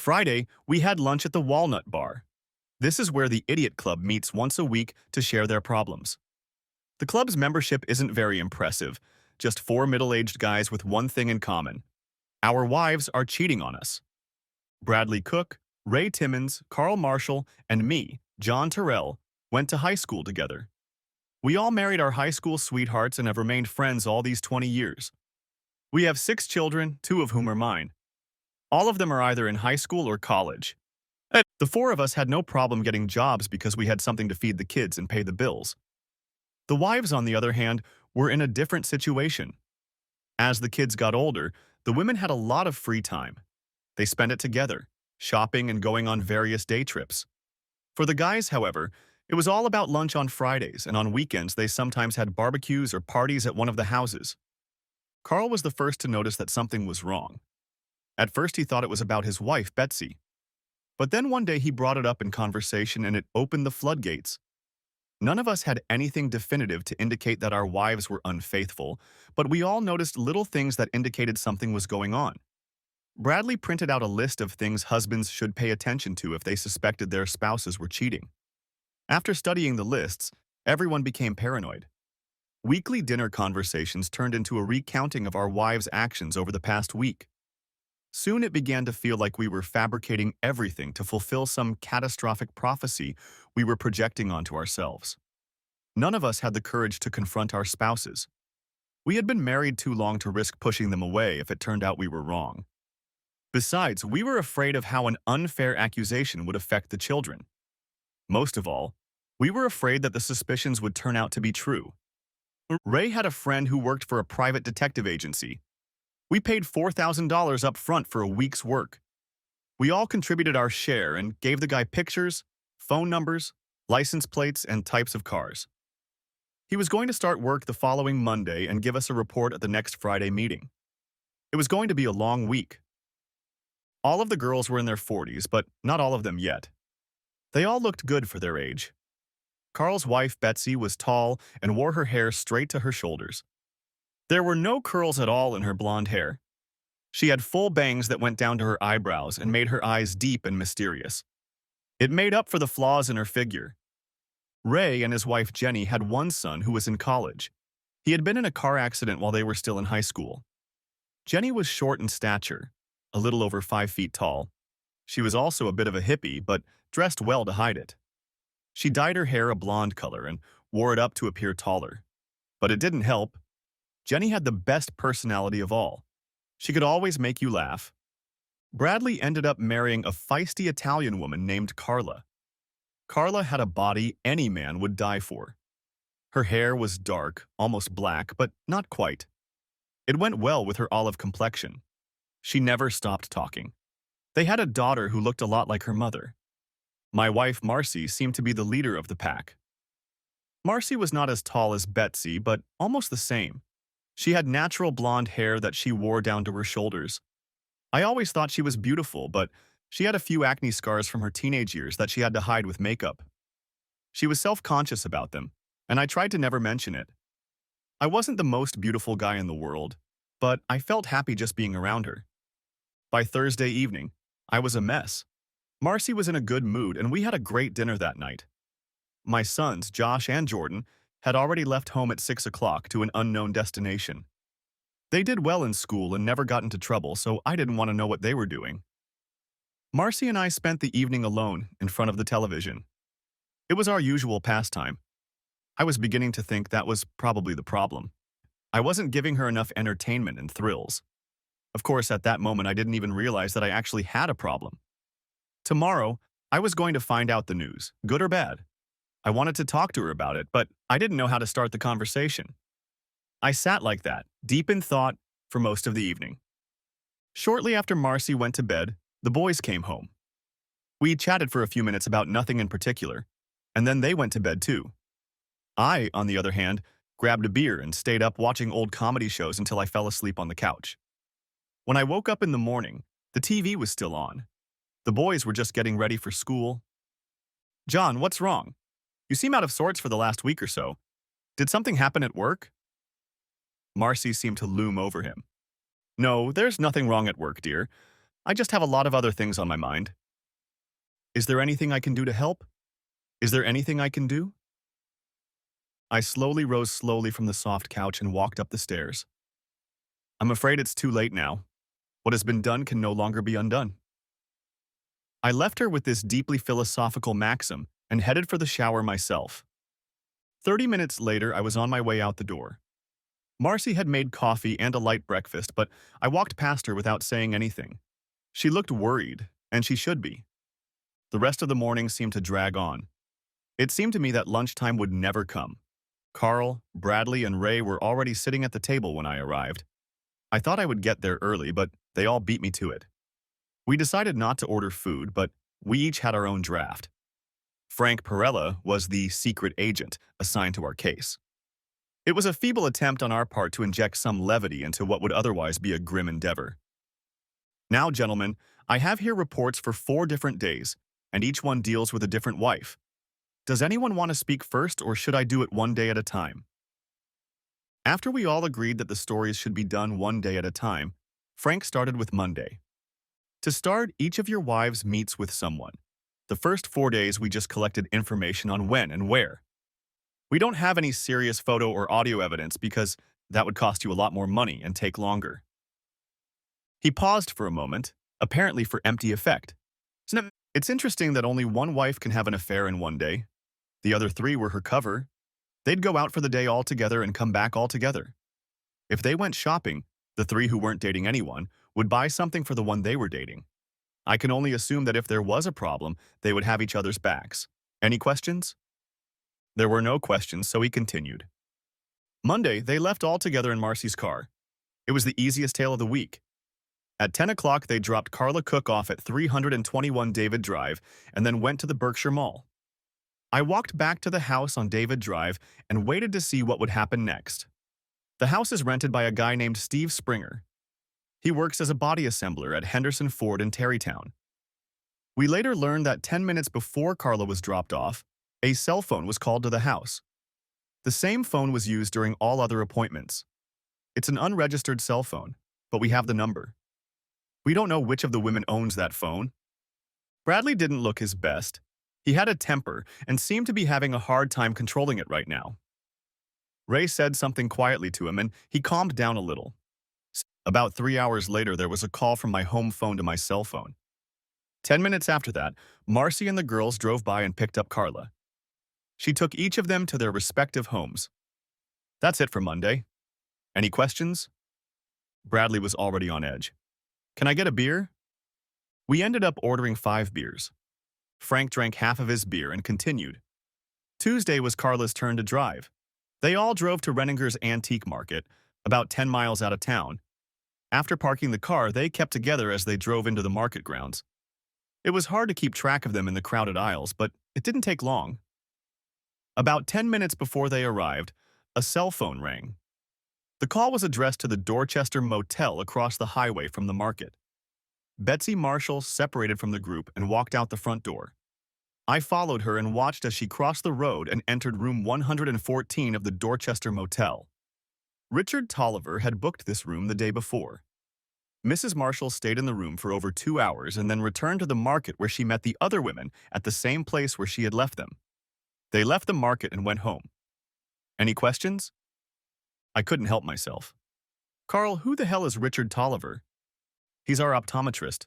Friday, we had lunch at the Walnut Bar. This is where the Idiot Club meets once a week to share their problems. The club's membership isn't very impressive, just four middle-aged guys with one thing in common. Our wives are cheating on us. Bradley Cook, Ray Timmons, Carl Marshall, and me, John Terrell, went to high school together. We all married our high school sweethearts and have remained friends all these 20 years. We have 6 children, 2 of whom are mine. All of them are either in high school or college. The 4 of us had no problem getting jobs because we had something to feed the kids and pay the bills. The wives, on the other hand, were in a different situation. As the kids got older, the women had a lot of free time. They spent it together, shopping and going on various day trips. For the guys, however, it was all about lunch on Fridays, and on weekends they sometimes had barbecues or parties at one of the houses. Carl was the first to notice that something was wrong. At first he thought it was about his wife, Betsy. But then one day he brought it up in conversation and it opened the floodgates. None of us had anything definitive to indicate that our wives were unfaithful, but we all noticed little things that indicated something was going on. Bradley printed out a list of things husbands should pay attention to if they suspected their spouses were cheating. After studying the lists, everyone became paranoid. Weekly dinner conversations turned into a recounting of our wives' actions over the past week. Soon it began to feel like we were fabricating everything to fulfill some catastrophic prophecy we were projecting onto ourselves. None of us had the courage to confront our spouses. We had been married too long to risk pushing them away if it turned out we were wrong. Besides, we were afraid of how an unfair accusation would affect the children. Most of all, we were afraid that the suspicions would turn out to be true. Ray had a friend who worked for a private detective agency. We paid $4,000 up front for a week's work. We all contributed our share and gave the guy pictures, phone numbers, license plates, and types of cars. He was going to start work the following Monday and give us a report at the next Friday meeting. It was going to be a long week. All of the girls were in their 40s, but not all of them yet. They all looked good for their age. Carl's wife, Betsy, was tall and wore her hair straight to her shoulders. There were no curls at all in her blonde hair. She had full bangs that went down to her eyebrows and made her eyes deep and mysterious. It made up for the flaws in her figure. Ray and his wife Jenny had one son who was in college. He had been in a car accident while they were still in high school. Jenny was short in stature, a little over 5 feet tall. She was also a bit of a hippie, but dressed well to hide it. She dyed her hair a blonde color and wore it up to appear taller. But it didn't help. Jenny had the best personality of all. She could always make you laugh. Bradley ended up marrying a feisty Italian woman named Carla. Carla had a body any man would die for. Her hair was dark, almost black, but not quite. It went well with her olive complexion. She never stopped talking. They had a daughter who looked a lot like her mother. My wife, Marcy, seemed to be the leader of the pack. Marcy was not as tall as Betsy, but almost the same. She had natural blonde hair that she wore down to her shoulders. I always thought she was beautiful, but she had a few acne scars from her teenage years that she had to hide with makeup. She was self-conscious about them, and I tried to never mention it. I wasn't the most beautiful guy in the world, but I felt happy just being around her. By Thursday evening, I was a mess. Marcy was in a good mood, and we had a great dinner that night. My sons, Josh and Jordan, had already left home at 6 o'clock to an unknown destination. They did well in school and never got into trouble, so I didn't want to know what they were doing. Marcy and I spent the evening alone in front of the television. It was our usual pastime. I was beginning to think that was probably the problem. I wasn't giving her enough entertainment and thrills. Of course, at that moment, I didn't even realize that I actually had a problem. Tomorrow, I was going to find out the news, good or bad. I wanted to talk to her about it, but I didn't know how to start the conversation. I sat like that, deep in thought, for most of the evening. Shortly after Marcy went to bed, the boys came home. We chatted for a few minutes about nothing in particular, and then they went to bed too. I, on the other hand, grabbed a beer and stayed up watching old comedy shows until I fell asleep on the couch. When I woke up in the morning, the TV was still on. The boys were just getting ready for school. "John, what's wrong? You seem out of sorts for the last week or so. Did something happen at work?" Marcy seemed to loom over him. "No, there's nothing wrong at work, dear. I just have a lot of other things on my mind. Is there anything I can do to help? Is there anything I can do? I rose slowly from the soft couch and walked up the stairs. I'm afraid it's too late now. What has been done can no longer be undone. I left her with this deeply philosophical maxim and headed for the shower myself. 30 minutes later, I was on my way out the door. Marcy had made coffee and a light breakfast, but I walked past her without saying anything. She looked worried, and she should be. The rest of the morning seemed to drag on. It seemed to me that lunchtime would never come. Carl, Bradley, and Ray were already sitting at the table when I arrived. I thought I would get there early, but they all beat me to it. We decided not to order food, but we each had our own draft. Frank Perella was the secret agent assigned to our case. It was a feeble attempt on our part to inject some levity into what would otherwise be a grim endeavor. Now, gentlemen, I have here reports for 4 different days, and each one deals with a different wife. Does anyone want to speak first, or should I do it one day at a time? After we all agreed that the stories should be done one day at a time, Frank started with Monday. To start, each of your wives meets with someone. The first 4 days we just collected information on when and where. We don't have any serious photo or audio evidence because that would cost you a lot more money and take longer. He paused for a moment, apparently for empty effect. It's interesting that only one wife can have an affair in one day. The other 3 were her cover. They'd go out for the day all together and come back all together. If they went shopping, the 3 who weren't dating anyone would buy something for the one they were dating. I can only assume that if there was a problem, they would have each other's backs. Any questions? There were no questions, so he continued. Monday, they left all together in Marcy's car. It was the easiest tale of the week. At 10 o'clock, they dropped Carla Cook off at 321 David Drive and then went to the Berkshire Mall. I walked back to the house on David Drive and waited to see what would happen next. The house is rented by a guy named Steve Springer. He works as a body assembler at Henderson Ford in Terrytown. We later learned that 10 minutes before Carla was dropped off, a cell phone was called to the house. The same phone was used during all other appointments. It's an unregistered cell phone, but we have the number. We don't know which of the women owns that phone. Bradley didn't look his best. He had a temper and seemed to be having a hard time controlling it right now. Ray said something quietly to him and he calmed down a little. About 3 hours later, there was a call from my home phone to my cell phone. 10 minutes after that, Marcy and the girls drove by and picked up Carla. She took each of them to their respective homes. That's it for Monday. Any questions? Bradley was already on edge. Can I get a beer? We ended up ordering 5 beers. Frank drank half of his beer and continued. Tuesday was Carla's turn to drive. They all drove to Renninger's Antique Market, about 10 miles out of town. After parking the car, they kept together as they drove into the market grounds. It was hard to keep track of them in the crowded aisles, but it didn't take long. About 10 minutes before they arrived, a cell phone rang. The call was addressed to the Dorchester Motel across the highway from the market. Betsy Marshall separated from the group and walked out the front door. I followed her and watched as she crossed the road and entered room 114 of the Dorchester Motel. Richard Tolliver had booked this room the day before. Mrs. Marshall stayed in the room for over 2 hours and then returned to the market where she met the other women at the same place where she had left them. They left the market and went home. Any questions? I couldn't help myself. Carl, who the hell is Richard Tolliver? He's our optometrist.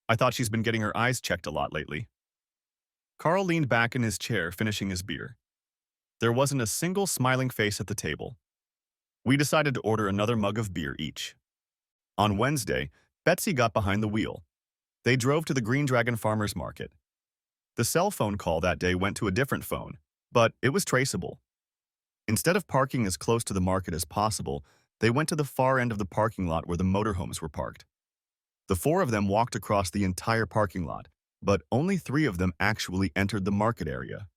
I thought she's been getting her eyes checked a lot lately. Carl leaned back in his chair, finishing his beer. There wasn't a single smiling face at the table. We decided to order another mug of beer each. On Wednesday, Betsy got behind the wheel. They drove to the Green Dragon Farmers Market. The cell phone call that day went to a different phone, but it was traceable. Instead of parking as close to the market as possible, they went to the far end of the parking lot where the motorhomes were parked. The 4 of them walked across the entire parking lot, but only 3 of them actually entered the market area.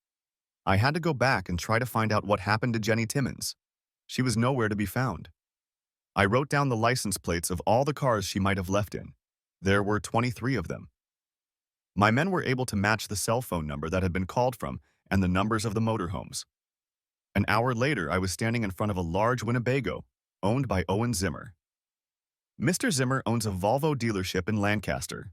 I had to go back and try to find out what happened to Jenny Timmons. She was nowhere to be found. I wrote down the license plates of all the cars she might have left in. There were 23 of them. My men were able to match the cell phone number that had been called from and the numbers of the motorhomes. An hour later, I was standing in front of a large Winnebago, owned by Owen Zimmer. Mr. Zimmer owns a Volvo dealership in Lancaster.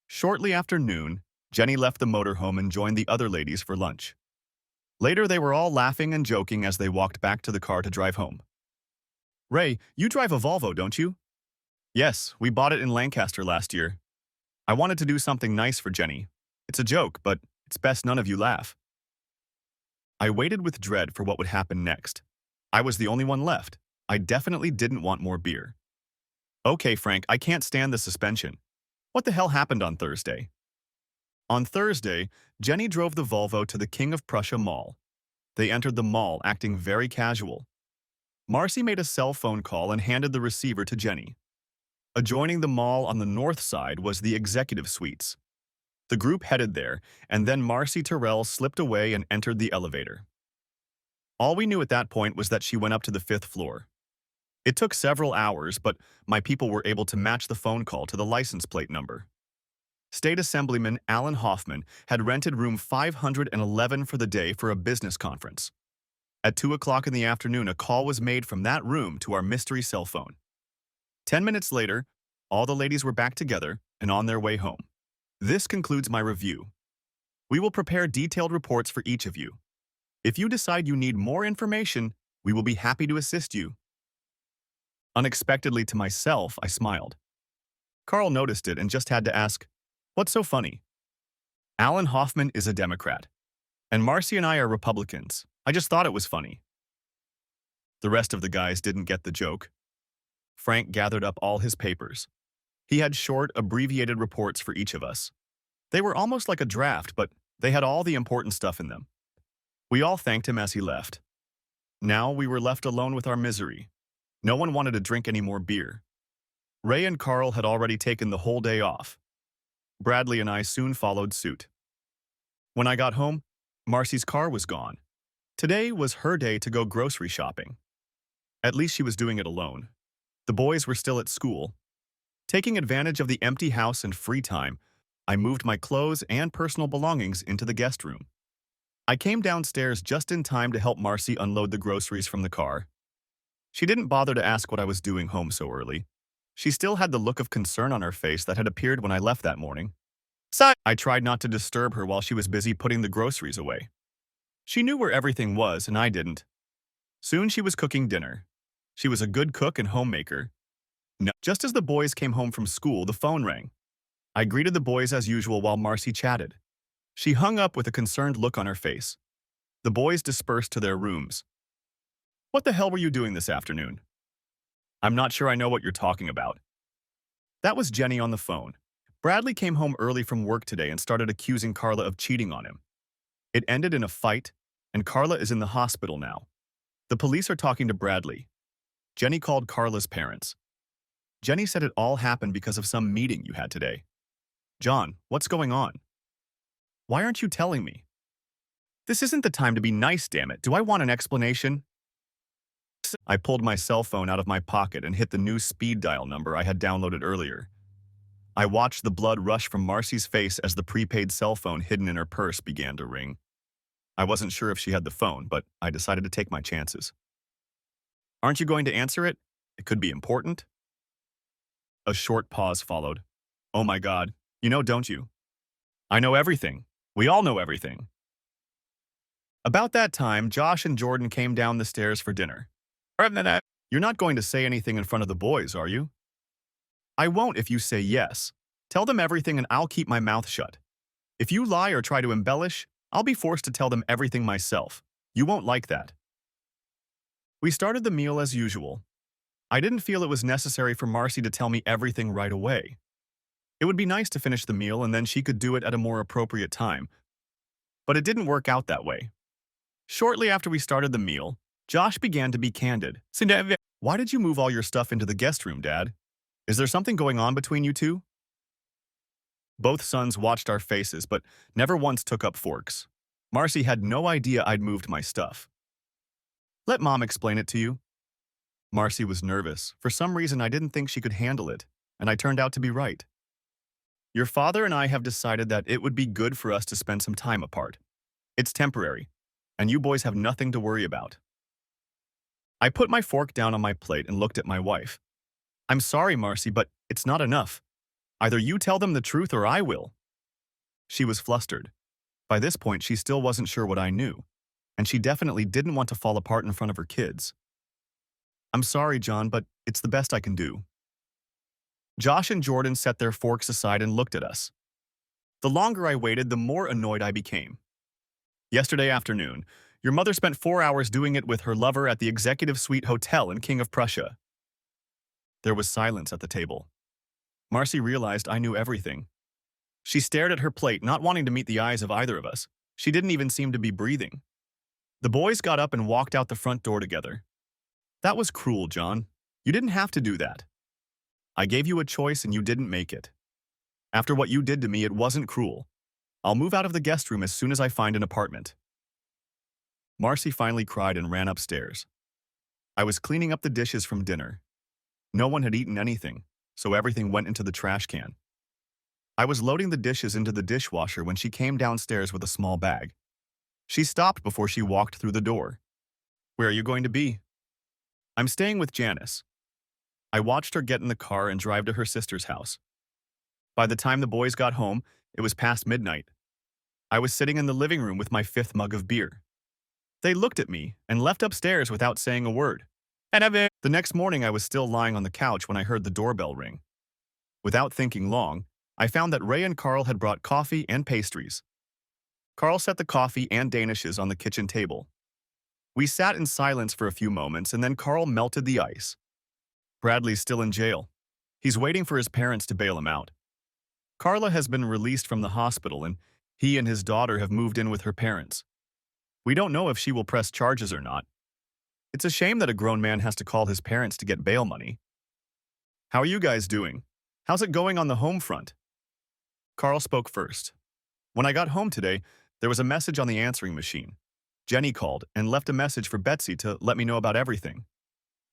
Shortly after noon, Jenny left the motorhome and joined the other ladies for lunch. Later, they were all laughing and joking as they walked back to the car to drive home. Ray, you drive a Volvo, don't you? Yes, we bought it in Lancaster last year. I wanted to do something nice for Jenny. It's a joke, but it's best none of you laugh. I waited with dread for what would happen next. I was the only one left. I definitely didn't want more beer. Okay, Frank, I can't stand the suspension. What the hell happened on Thursday? On Thursday, Jenny drove the Volvo to the King of Prussia Mall. They entered the mall acting very casual. Marcy made a cell phone call and handed the receiver to Jenny. Adjoining the mall on the north side was the executive suites. The group headed there, and then Marcy Terrell slipped away and entered the elevator. All we knew at that point was that she went up to the 5th floor. It took several hours, but my people were able to match the phone call to the license plate number. State Assemblyman Alan Hoffman had rented room 511 for the day for a business conference. At 2 o'clock in the afternoon, a call was made from that room to our mystery cell phone. 10 minutes later, all the ladies were back together and on their way home. This concludes my review. We will prepare detailed reports for each of you. If you decide you need more information, we will be happy to assist you. Unexpectedly to myself, I smiled. Carl noticed it and just had to ask, "What's so funny?" Alan Hoffman is a Democrat, and Marcy and I are Republicans. I just thought it was funny. The rest of the guys didn't get the joke. Frank gathered up all his papers. He had short, abbreviated reports for each of us. They were almost like a draft, but they had all the important stuff in them. We all thanked him as he left. Now we were left alone with our misery. No one wanted to drink any more beer. Ray and Carl had already taken the whole day off. Bradley and I soon followed suit. When I got home, Marcy's car was gone. Today was her day to go grocery shopping. At least she was doing it alone. The boys were still at school. Taking advantage of the empty house and free time, I moved my clothes and personal belongings into the guest room. I came downstairs just in time to help Marcy unload the groceries from the car. She didn't bother to ask what I was doing home so early. She still had the look of concern on her face that had appeared when I left that morning. I tried not to disturb her while she was busy putting the groceries away. She knew where everything was, and I didn't. Soon she was cooking dinner. She was a good cook and homemaker. No. Just as the boys came home from school, the phone rang. I greeted the boys as usual while Marcy chatted. She hung up with a concerned look on her face. The boys dispersed to their rooms. "What the hell were you doing this afternoon?" "I'm not sure I know what you're talking about." That was Jenny on the phone. Bradley came home early from work today and started accusing Carla of cheating on him. It ended in a fight, and Carla is in the hospital now. The police are talking to Bradley. Jenny called Carla's parents. Jenny said it all happened because of some meeting you had today. John, what's going on? Why aren't you telling me? This isn't the time to be nice, damn it. Do I want an explanation? I pulled my cell phone out of my pocket and hit the new speed dial number I had downloaded earlier. I watched the blood rush from Marcy's face as the prepaid cell phone hidden in her purse began to ring. I wasn't sure if she had the phone, but I decided to take my chances. "Aren't you going to answer it? It could be important." A short pause followed. "Oh my God, you know, don't you?" "I know everything. We all know everything." About that time, Josh and Jordan came down the stairs for dinner. "You're not going to say anything in front of the boys, are you?" "I won't if you say yes. Tell them everything and I'll keep my mouth shut. If you lie or try to embellish, I'll be forced to tell them everything myself. You won't like that." We started the meal as usual. I didn't feel it was necessary for Marcy to tell me everything right away. It would be nice to finish the meal and then she could do it at a more appropriate time. But it didn't work out that way. Shortly after we started the meal, Josh began to be candid. "Why did you move all your stuff into the guest room, Dad? Is there something going on between you two?" Both sons watched our faces, but never once took up forks. Marcy had no idea I'd moved my stuff. "Let Mom explain it to you." Marcy was nervous. For some reason, I didn't think she could handle it, and I turned out to be right. "Your father and I have decided that it would be good for us to spend some time apart. It's temporary, and you boys have nothing to worry about." I put my fork down on my plate and looked at my wife. I'm sorry, Marcy, but it's not enough. Either you tell them the truth or I will. She was flustered. By this point, she still wasn't sure what I knew, and she definitely didn't want to fall apart in front of her kids. I'm sorry, John, but it's the best I can do. Josh and Jordan set their forks aside and looked at us. The longer I waited, the more annoyed I became. Yesterday afternoon, your mother spent 4 hours doing it with her lover at the Executive Suite Hotel in King of Prussia. There was silence at the table. Marcy realized I knew everything. She stared at her plate, not wanting to meet the eyes of either of us. She didn't even seem to be breathing. The boys got up and walked out the front door together. That was cruel, John. You didn't have to do that. I gave you a choice and you didn't make it. After what you did to me, it wasn't cruel. I'll move out of the guest room as soon as I find an apartment. Marcy finally cried and ran upstairs. I was cleaning up the dishes from dinner. No one had eaten anything, so everything went into the trash can. I was loading the dishes into the dishwasher when she came downstairs with a small bag. She stopped before she walked through the door. Where are you going to be? I'm staying with Janice. I watched her get in the car and drive to her sister's house. By the time the boys got home, it was past midnight. I was sitting in the living room with my 5th mug of beer. They looked at me and left upstairs without saying a word. The next morning, I was still lying on the couch when I heard the doorbell ring. Without thinking long, I found that Ray and Carl had brought coffee and pastries. Carl set the coffee and danishes on the kitchen table. We sat in silence for a few moments, and then Carl melted the ice. Bradley's still in jail. He's waiting for his parents to bail him out. Carla has been released from the hospital, and he and his daughter have moved in with her parents. We don't know if she will press charges or not. It's a shame that a grown man has to call his parents to get bail money. How are you guys doing? How's it going on the home front? Carl spoke first. When I got home today, there was a message on the answering machine. Jenny called and left a message for Betsy to let me know about everything.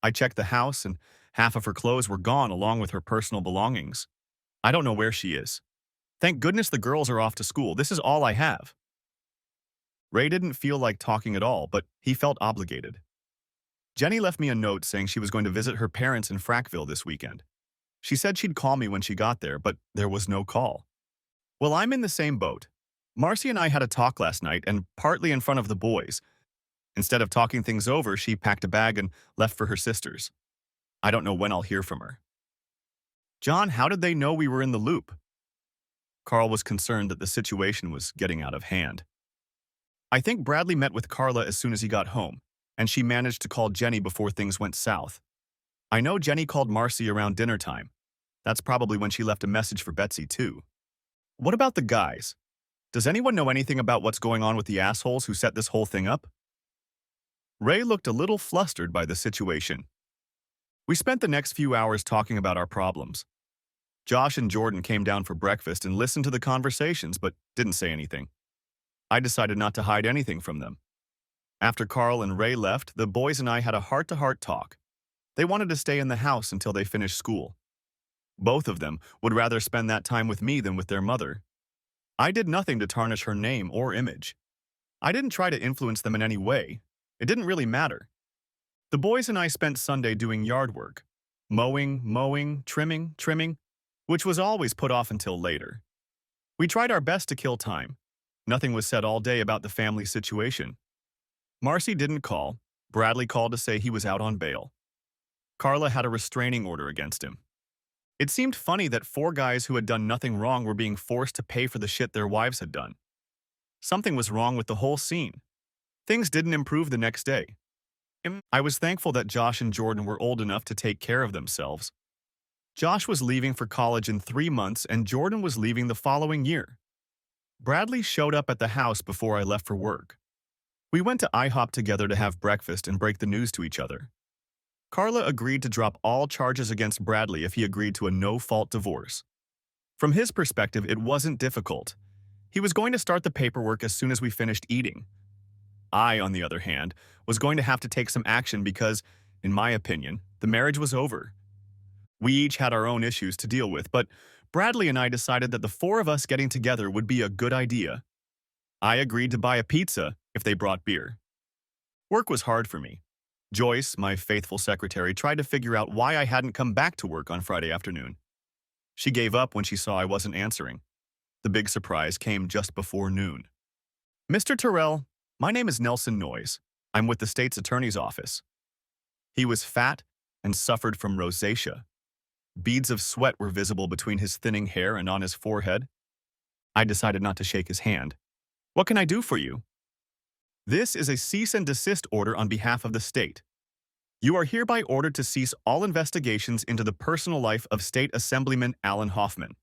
I checked the house, and half of her clothes were gone along with her personal belongings. I don't know where she is. Thank goodness the girls are off to school. This is all I have. Ray didn't feel like talking at all, but he felt obligated. Jenny left me a note saying she was going to visit her parents in Frackville this weekend. She said she'd call me when she got there, but there was no call. Well, I'm in the same boat. Marcy and I had a talk last night, and partly in front of the boys. Instead of talking things over, she packed a bag and left for her sister's. I don't know when I'll hear from her. John, how did they know we were in the loop? Carl was concerned that the situation was getting out of hand. I think Bradley met with Carla as soon as he got home, and she managed to call Jenny before things went south. I know Jenny called Marcy around dinner time. That's probably when she left a message for Betsy, too. What about the guys? Does anyone know anything about what's going on with the assholes who set this whole thing up? Ray looked a little flustered by the situation. We spent the next few hours talking about our problems. Josh and Jordan came down for breakfast and listened to the conversations but didn't say anything. I decided not to hide anything from them. After Carl and Ray left, the boys and I had a heart-to-heart talk. They wanted to stay in the house until they finished school. Both of them would rather spend that time with me than with their mother. I did nothing to tarnish her name or image. I didn't try to influence them in any way. It didn't really matter. The boys and I spent Sunday doing yard work. Mowing, trimming, which was always put off until later. We tried our best to kill time. Nothing was said all day about the family situation. Marcy didn't call. Bradley called to say he was out on bail. Carla had a restraining order against him. It seemed funny that 4 guys who had done nothing wrong were being forced to pay for the shit their wives had done. Something was wrong with the whole scene. Things didn't improve the next day. I was thankful that Josh and Jordan were old enough to take care of themselves. Josh was leaving for college in 3 months, and Jordan was leaving the following year. Bradley showed up at the house before I left for work. We went to IHOP together to have breakfast and break the news to each other. Carla agreed to drop all charges against Bradley if he agreed to a no-fault divorce. From his perspective, it wasn't difficult. He was going to start the paperwork as soon as we finished eating. I, on the other hand, was going to have to take some action because, in my opinion, the marriage was over. We each had our own issues to deal with, but Bradley and I decided that the 4 of us getting together would be a good idea. I agreed to buy a pizza if they brought beer. Work was hard for me. Joyce, my faithful secretary, tried to figure out why I hadn't come back to work on Friday afternoon. She gave up when she saw I wasn't answering. The big surprise came just before noon. Mr. Terrell, my name is Nelson Noyes. I'm with the state's attorney's office. He was fat and suffered from rosacea. Beads of sweat were visible between his thinning hair and on his forehead. I decided not to shake his hand. What can I do for you? This is a cease and desist order on behalf of the state. You are hereby ordered to cease all investigations into the personal life of State Assemblyman Alan Hoffman.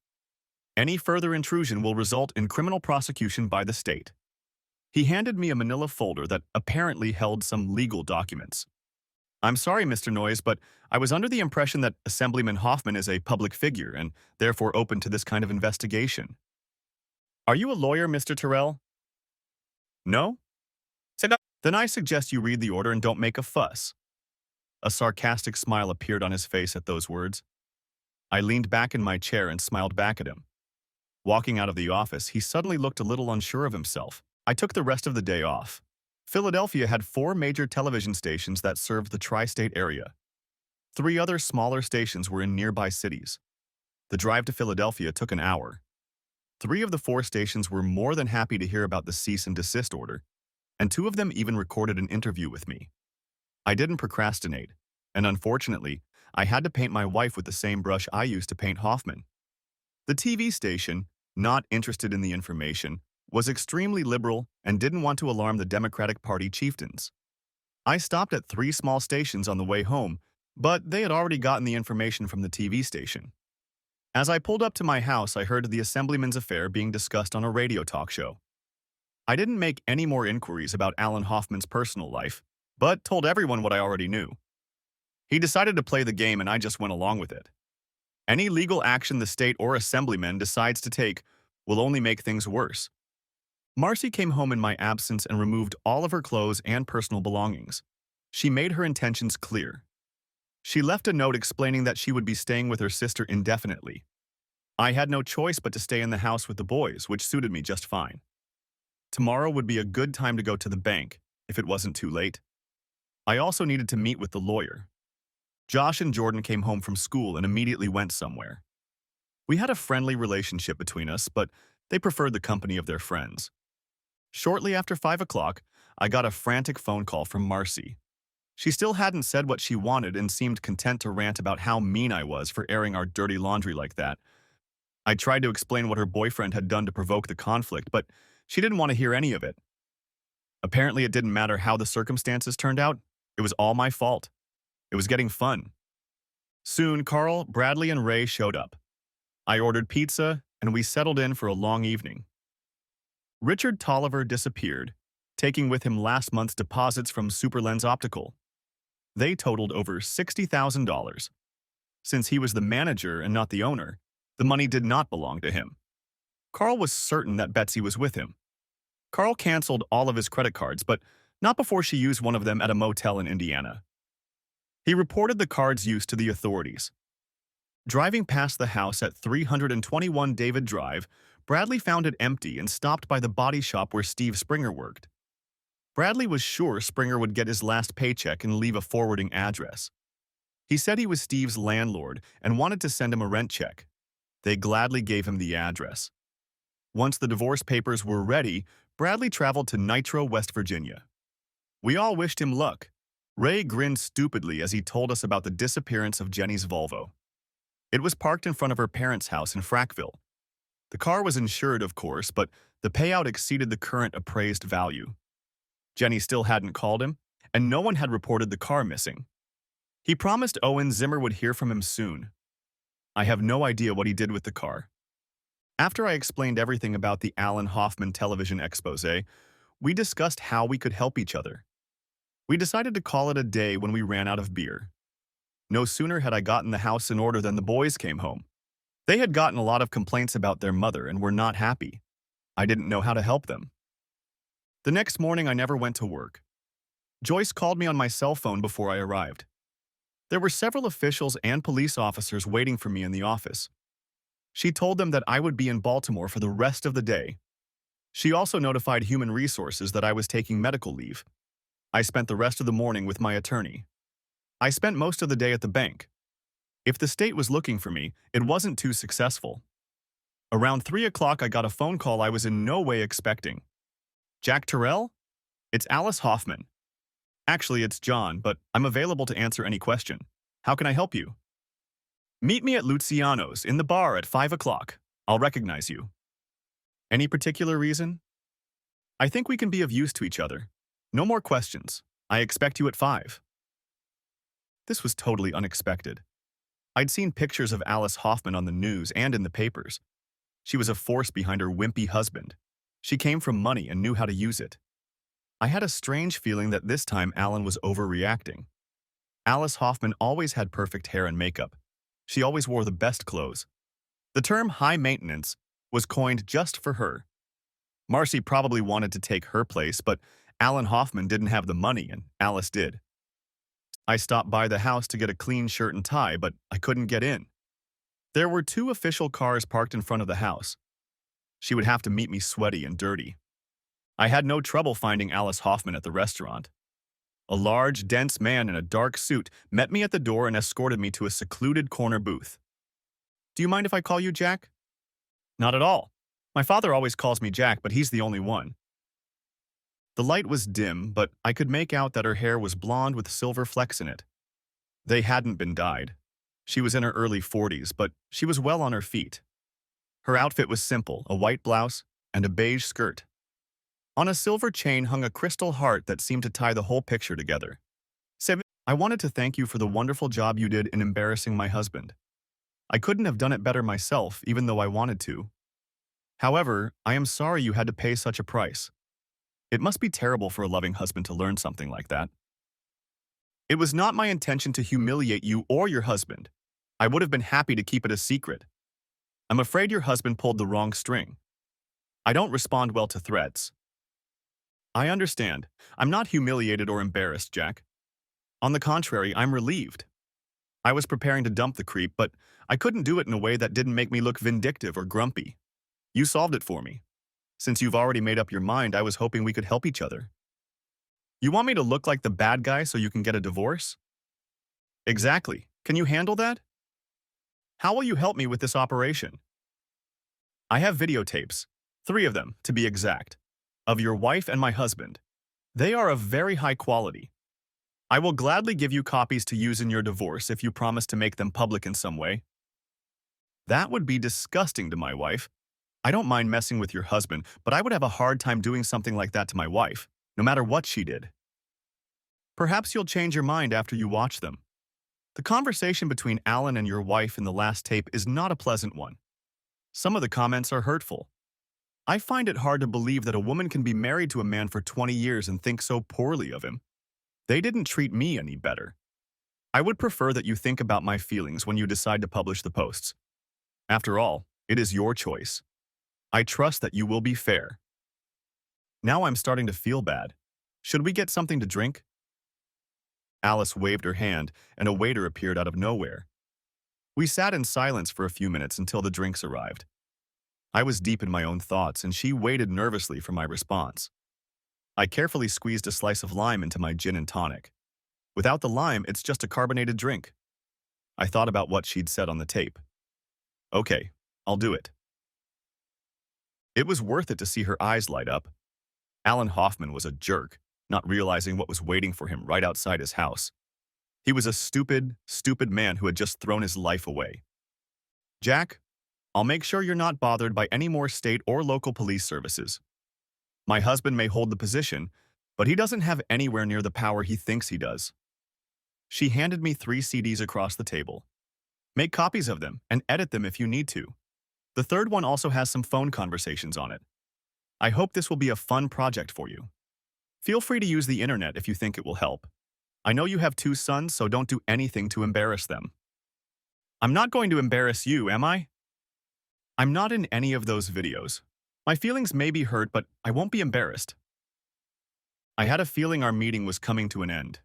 Any further intrusion will result in criminal prosecution by the state. He handed me a manila folder that apparently held some legal documents. I'm sorry, Mr. Noyes, but I was under the impression that Assemblyman Hoffman is a public figure and therefore open to this kind of investigation. Are you a lawyer, Mr. Terrell? No? Then I suggest you read the order and don't make a fuss. A sarcastic smile appeared on his face at those words. I leaned back in my chair and smiled back at him. Walking out of the office, he suddenly looked a little unsure of himself. I took the rest of the day off. Philadelphia had 4 major television stations that served the tri-state area. 3 other smaller stations were in nearby cities. The drive to Philadelphia took an hour. 3 of the 4 stations were more than happy to hear about the cease and desist order, and 2 of them even recorded an interview with me. I didn't procrastinate, and unfortunately, I had to paint my wife with the same brush I used to paint Hoffman. The TV station, not interested in the information, was extremely liberal and didn't want to alarm the Democratic Party chieftains. I stopped at 3 small stations on the way home, but they had already gotten the information from the TV station. As I pulled up to my house, I heard the Assemblyman's affair being discussed on a radio talk show. I didn't make any more inquiries about Alan Hoffman's personal life, but told everyone what I already knew. He decided to play the game and I just went along with it. Any legal action the state or assemblyman decides to take will only make things worse. Marcy came home in my absence and removed all of her clothes and personal belongings. She made her intentions clear. She left a note explaining that she would be staying with her sister indefinitely. I had no choice but to stay in the house with the boys, which suited me just fine. Tomorrow would be a good time to go to the bank, if it wasn't too late. I also needed to meet with the lawyer. Josh and Jordan came home from school and immediately went somewhere. We had a friendly relationship between us, but they preferred the company of their friends. Shortly after 5 o'clock, I got a frantic phone call from Marcy. She still hadn't said what she wanted and seemed content to rant about how mean I was for airing our dirty laundry like that. I tried to explain what her boyfriend had done to provoke the conflict, but she didn't want to hear any of it. Apparently, it didn't matter how the circumstances turned out. It was all my fault. It was getting fun. Soon, Carl, Bradley, and Ray showed up. I ordered pizza, and we settled in for a long evening. Richard Tolliver disappeared, taking with him last month's deposits from Superlens Optical. They totaled over $60,000. Since he was the manager and not the owner, the money did not belong to him. Carl was certain that Betsy was with him. Carl canceled all of his credit cards, but not before she used one of them at a motel in Indiana. He reported the card's use to the authorities. Driving past the house at 321 David Drive, Bradley found it empty and stopped by the body shop where Steve Springer worked. Bradley was sure Springer would get his last paycheck and leave a forwarding address. He said he was Steve's landlord and wanted to send him a rent check. They gladly gave him the address. Once the divorce papers were ready, Bradley traveled to Nitro, West Virginia. We all wished him luck. Ray grinned stupidly as he told us about the disappearance of Jenny's Volvo. It was parked in front of her parents' house in Frackville. The car was insured, of course, but the payout exceeded the current appraised value. Jenny still hadn't called him, and no one had reported the car missing. He promised Owen Zimmer would hear from him soon. I have no idea what he did with the car. After I explained everything about the Alan Hoffman television expose, we discussed how we could help each other. We decided to call it a day when we ran out of beer. No sooner had I gotten the house in order than the boys came home. They had gotten a lot of complaints about their mother and were not happy. I didn't know how to help them. The next morning, I never went to work. Joyce called me on my cell phone before I arrived. There were several officials and police officers waiting for me in the office. She told them that I would be in Baltimore for the rest of the day. She also notified Human Resources that I was taking medical leave. I spent the rest of the morning with my attorney. I spent most of the day at the bank. If the state was looking for me, it wasn't too successful. Around 3 o'clock, I got a phone call I was in no way expecting. Jack Terrell? It's Alice Hoffman. Actually, it's John, but I'm available to answer any question. How can I help you? Meet me at Luciano's in the bar at 5 o'clock. I'll recognize you. Any particular reason? I think we can be of use to each other. No more questions. I expect you at 5. This was totally unexpected. I'd seen pictures of Alice Hoffman on the news and in the papers. She was a force behind her wimpy husband. She came from money and knew how to use it. I had a strange feeling that this time Alan was overreacting. Alice Hoffman always had perfect hair and makeup. She always wore the best clothes. The term high maintenance was coined just for her. Marcy probably wanted to take her place, but Alan Hoffman didn't have the money and Alice did. I stopped by the house to get a clean shirt and tie, but I couldn't get in. There were 2 official cars parked in front of the house. She would have to meet me sweaty and dirty. I had no trouble finding Alice Hoffman at the restaurant. A large, dense man in a dark suit met me at the door and escorted me to a secluded corner booth. Do you mind if I call you Jack? Not at all. My father always calls me Jack, but he's the only one. The light was dim, but I could make out that her hair was blonde with silver flecks in it. They hadn't been dyed. She was in her early 40s, but she was well on her feet. Her outfit was simple, a white blouse and a beige skirt. On a silver chain hung a crystal heart that seemed to tie the whole picture together. I wanted to thank you for the wonderful job you did in embarrassing my husband. I couldn't have done it better myself, even though I wanted to. However, I am sorry you had to pay such a price. It must be terrible for a loving husband to learn something like that. It was not my intention to humiliate you or your husband. I would have been happy to keep it a secret. I'm afraid your husband pulled the wrong string. I don't respond well to threats. I understand. I'm not humiliated or embarrassed, Jack. On the contrary, I'm relieved. I was preparing to dump the creep, but I couldn't do it in a way that didn't make me look vindictive or grumpy. You solved it for me. Since you've already made up your mind, I was hoping we could help each other. You want me to look like the bad guy so you can get a divorce? Exactly. Can you handle that? How will you help me with this operation? I have videotapes, 3 of them, to be exact, of your wife and my husband. They are of very high quality. I will gladly give you copies to use in your divorce if you promise to make them public in some way. That would be disgusting to my wife. I don't mind messing with your husband, but I would have a hard time doing something like that to my wife, no matter what she did. Perhaps you'll change your mind after you watch them. The conversation between Alan and your wife in the last tape is not a pleasant one. Some of the comments are hurtful. I find it hard to believe that a woman can be married to a man for 20 years and think so poorly of him. They didn't treat me any better. I would prefer that you think about my feelings when you decide to publish the posts. After all, it is your choice. I trust that you will be fair. Now I'm starting to feel bad. Should we get something to drink? Alice waved her hand, and a waiter appeared out of nowhere. We sat in silence for a few minutes until the drinks arrived. I was deep in my own thoughts, and she waited nervously for my response. I carefully squeezed a slice of lime into my gin and tonic. Without the lime, it's just a carbonated drink. I thought about what she'd said on the tape. Okay, I'll do it. It was worth it to see her eyes light up. Alan Hoffman was a jerk, not realizing what was waiting for him right outside his house. He was a stupid, stupid man who had just thrown his life away. Jack, I'll make sure you're not bothered by any more state or local police services. My husband may hold the position, but he doesn't have anywhere near the power he thinks he does. She handed me 3 CDs across the table. Make copies of them and edit them if you need to. The third one also has some phone conversations on it. I hope this will be a fun project for you. Feel free to use the internet if you think it will help. I know you have 2 sons, so don't do anything to embarrass them. I'm not going to embarrass you, am I? I'm not in any of those videos. My feelings may be hurt, but I won't be embarrassed. I had a feeling our meeting was coming to an end.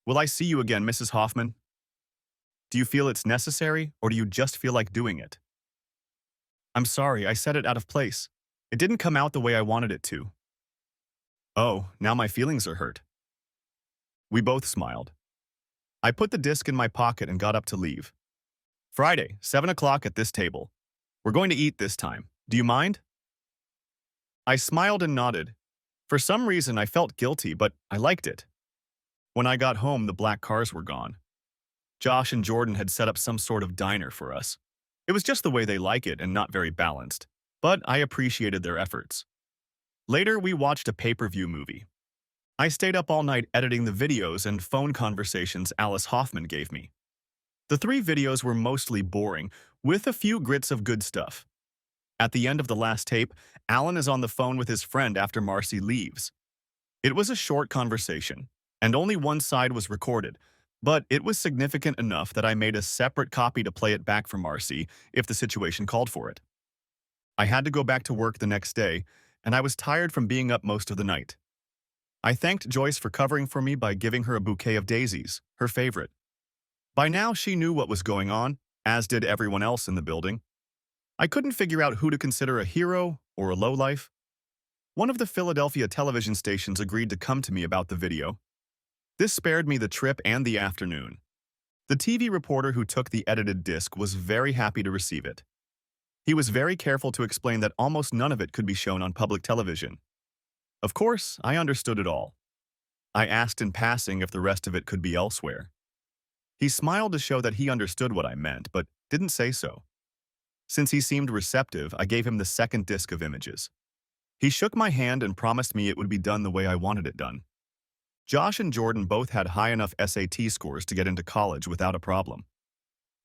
Will I see you again, Mrs. Hoffman? Do you feel it's necessary, or do you just feel like doing it? I'm sorry, I said it out of place. It didn't come out the way I wanted it to. Oh, now my feelings are hurt. We both smiled. I put the disc in my pocket and got up to leave. Friday, 7 o'clock at this table. We're going to eat this time. Do you mind? I smiled and nodded. For some reason, I felt guilty, but I liked it. When I got home, the black cars were gone. Josh and Jordan had set up some sort of diner for us. It was just the way they like it and not very balanced, but I appreciated their efforts. Later, we watched a pay-per-view movie. I stayed up all night editing the videos and phone conversations Alice Hoffman gave me. The 3 videos were mostly boring, with a few grits of good stuff. At the end of the last tape, Alan is on the phone with his friend after Marcy leaves. It was a short conversation, and only one side was recorded, but it was significant enough that I made a separate copy to play it back for Marcy if the situation called for it. I had to go back to work the next day, and I was tired from being up most of the night. I thanked Joyce for covering for me by giving her a bouquet of daisies, her favorite. By now, she knew what was going on, as did everyone else in the building. I couldn't figure out who to consider a hero or a lowlife. One of the Philadelphia television stations agreed to come to me about the video. This spared me the trip and the afternoon. The TV reporter who took the edited disc was very happy to receive it. He was very careful to explain that almost none of it could be shown on public television. Of course, I understood it all. I asked in passing if the rest of it could be elsewhere. He smiled to show that he understood what I meant, but didn't say so. Since he seemed receptive, I gave him the second disc of images. He shook my hand and promised me it would be done the way I wanted it done. Josh and Jordan both had high enough SAT scores to get into college without a problem.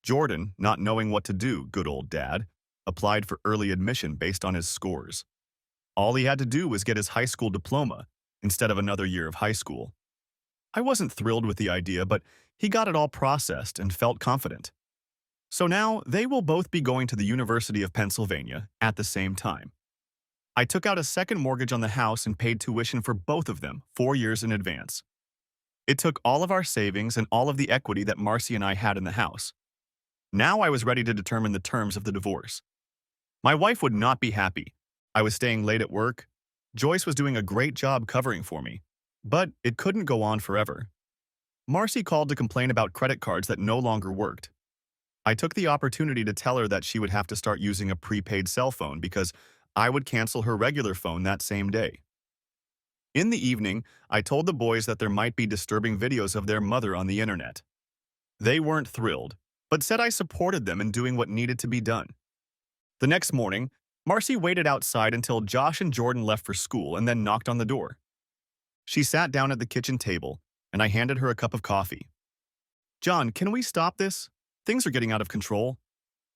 Jordan, not knowing what to do, good old dad, applied for early admission based on his scores. All he had to do was get his high school diploma instead of another year of high school. I wasn't thrilled with the idea, but he got it all processed and felt confident. So now they will both be going to the University of Pennsylvania at the same time. I took out a second mortgage on the house and paid tuition for both of them 4 years in advance. It took all of our savings and all of the equity that Marcy and I had in the house. Now I was ready to determine the terms of the divorce. My wife would not be happy. I was staying late at work. Joyce was doing a great job covering for me, but it couldn't go on forever. Marcy called to complain about credit cards that no longer worked. I took the opportunity to tell her that she would have to start using a prepaid cell phone because I would cancel her regular phone that same day. In the evening, I told the boys that there might be disturbing videos of their mother on the internet. They weren't thrilled, but said I supported them in doing what needed to be done. The next morning, Marcy waited outside until Josh and Jordan left for school and then knocked on the door. She sat down at the kitchen table, and I handed her a cup of coffee. "John, can we stop this? Things are getting out of control.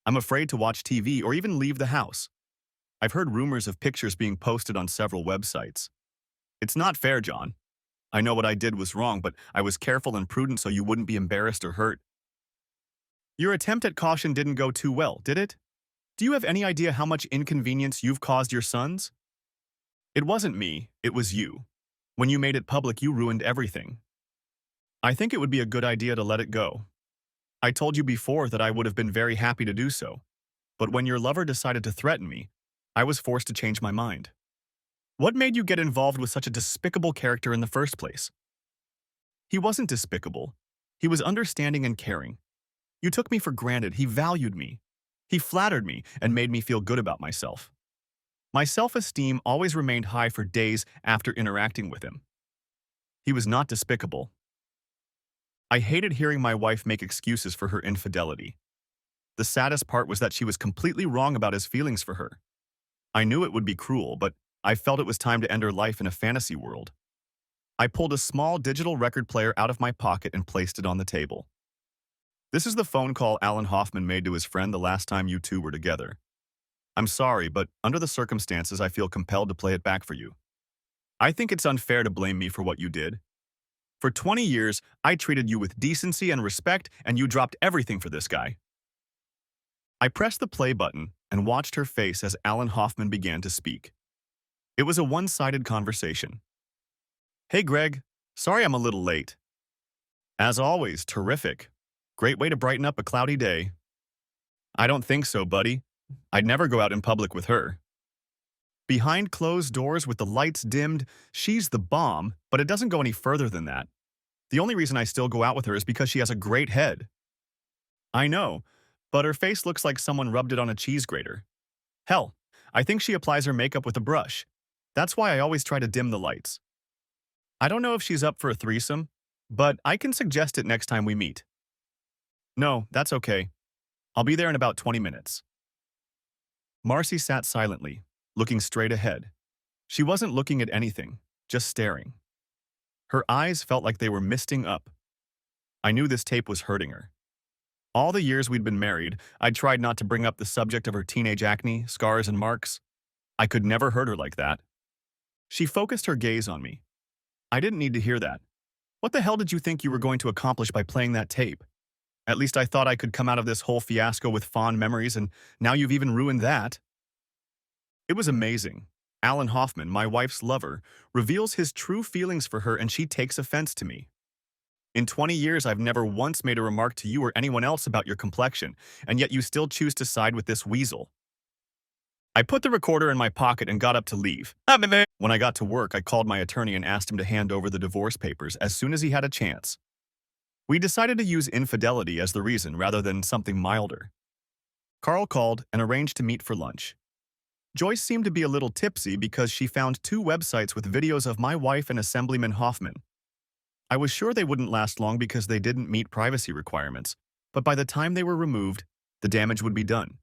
I'm afraid to watch TV or even leave the house. I've heard rumors of pictures being posted on several websites. It's not fair, John. I know what I did was wrong, but I was careful and prudent so you wouldn't be embarrassed or hurt. Your attempt at caution didn't go too well, did it? Do you have any idea how much inconvenience you've caused your sons? It wasn't me, it was you. When you made it public, you ruined everything. I think it would be a good idea to let it go. I told you before that I would have been very happy to do so, but when your lover decided to threaten me, I was forced to change my mind. What made you get involved with such a despicable character in the first place? He wasn't despicable. He was understanding and caring. You took me for granted. He valued me. He flattered me and made me feel good about myself. My self-esteem always remained high for days after interacting with him. He was not despicable. I hated hearing my wife make excuses for her infidelity. The saddest part was that she was completely wrong about his feelings for her. I knew it would be cruel, but I felt it was time to end her life in a fantasy world. I pulled a small digital record player out of my pocket and placed it on the table. This is the phone call Alan Hoffman made to his friend the last time you two were together. I'm sorry, but under the circumstances, I feel compelled to play it back for you. I think it's unfair to blame me for what you did. For 20 years, I treated you with decency and respect, and you dropped everything for this guy. I pressed the play button and watched her face as Alan Hoffman began to speak. It was a one-sided conversation. Hey, Greg. Sorry I'm a little late. As always, terrific. Great way to brighten up a cloudy day. I don't think so, buddy. I'd never go out in public with her. Behind closed doors with the lights dimmed, she's the bomb, but it doesn't go any further than that. The only reason I still go out with her is because she has a great head. I know, but her face looks like someone rubbed it on a cheese grater. Hell, I think she applies her makeup with a brush. That's why I always try to dim the lights. I don't know if she's up for a threesome, but I can suggest it next time we meet. No, that's okay. I'll be there in about 20 minutes. Marcy sat silently, looking straight ahead. She wasn't looking at anything, just staring. Her eyes felt like they were misting up. I knew this tape was hurting her. All the years we'd been married, I'd tried not to bring up the subject of her teenage acne, scars, and marks. I could never hurt her like that. She focused her gaze on me. I didn't need to hear that. What the hell did you think you were going to accomplish by playing that tape? At least I thought I could come out of this whole fiasco with fond memories, and now you've even ruined that. It was amazing. Alan Hoffman, my wife's lover, reveals his true feelings for her and she takes offense to me. In 20 years, I've never once made a remark to you or anyone else about your complexion, and yet you still choose to side with this weasel. I put the recorder in my pocket and got up to leave. When I got to work, I called my attorney and asked him to hand over the divorce papers as soon as he had a chance. We decided to use infidelity as the reason rather than something milder. Carl called and arranged to meet for lunch. Joyce seemed to be a little tipsy because she found 2 websites with videos of my wife and Assemblyman Hoffman. I was sure they wouldn't last long because they didn't meet privacy requirements, but by the time they were removed, the damage would be done.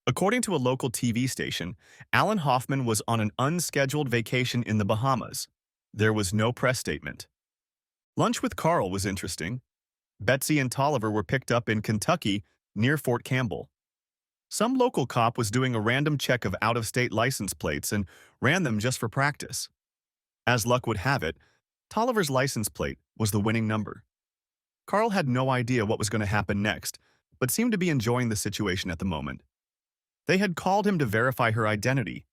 According to a local TV station, Alan Hoffman was on an unscheduled vacation in the Bahamas. There was no press statement. Lunch with Carl was interesting. Betsy and Tolliver were picked up in Kentucky near Fort Campbell. Some local cop was doing a random check of out-of-state license plates and ran them just for practice. As luck would have it, Tolliver's license plate was the winning number. Carl had no idea what was going to happen next, but seemed to be enjoying the situation at the moment. They had called him to verify her identity,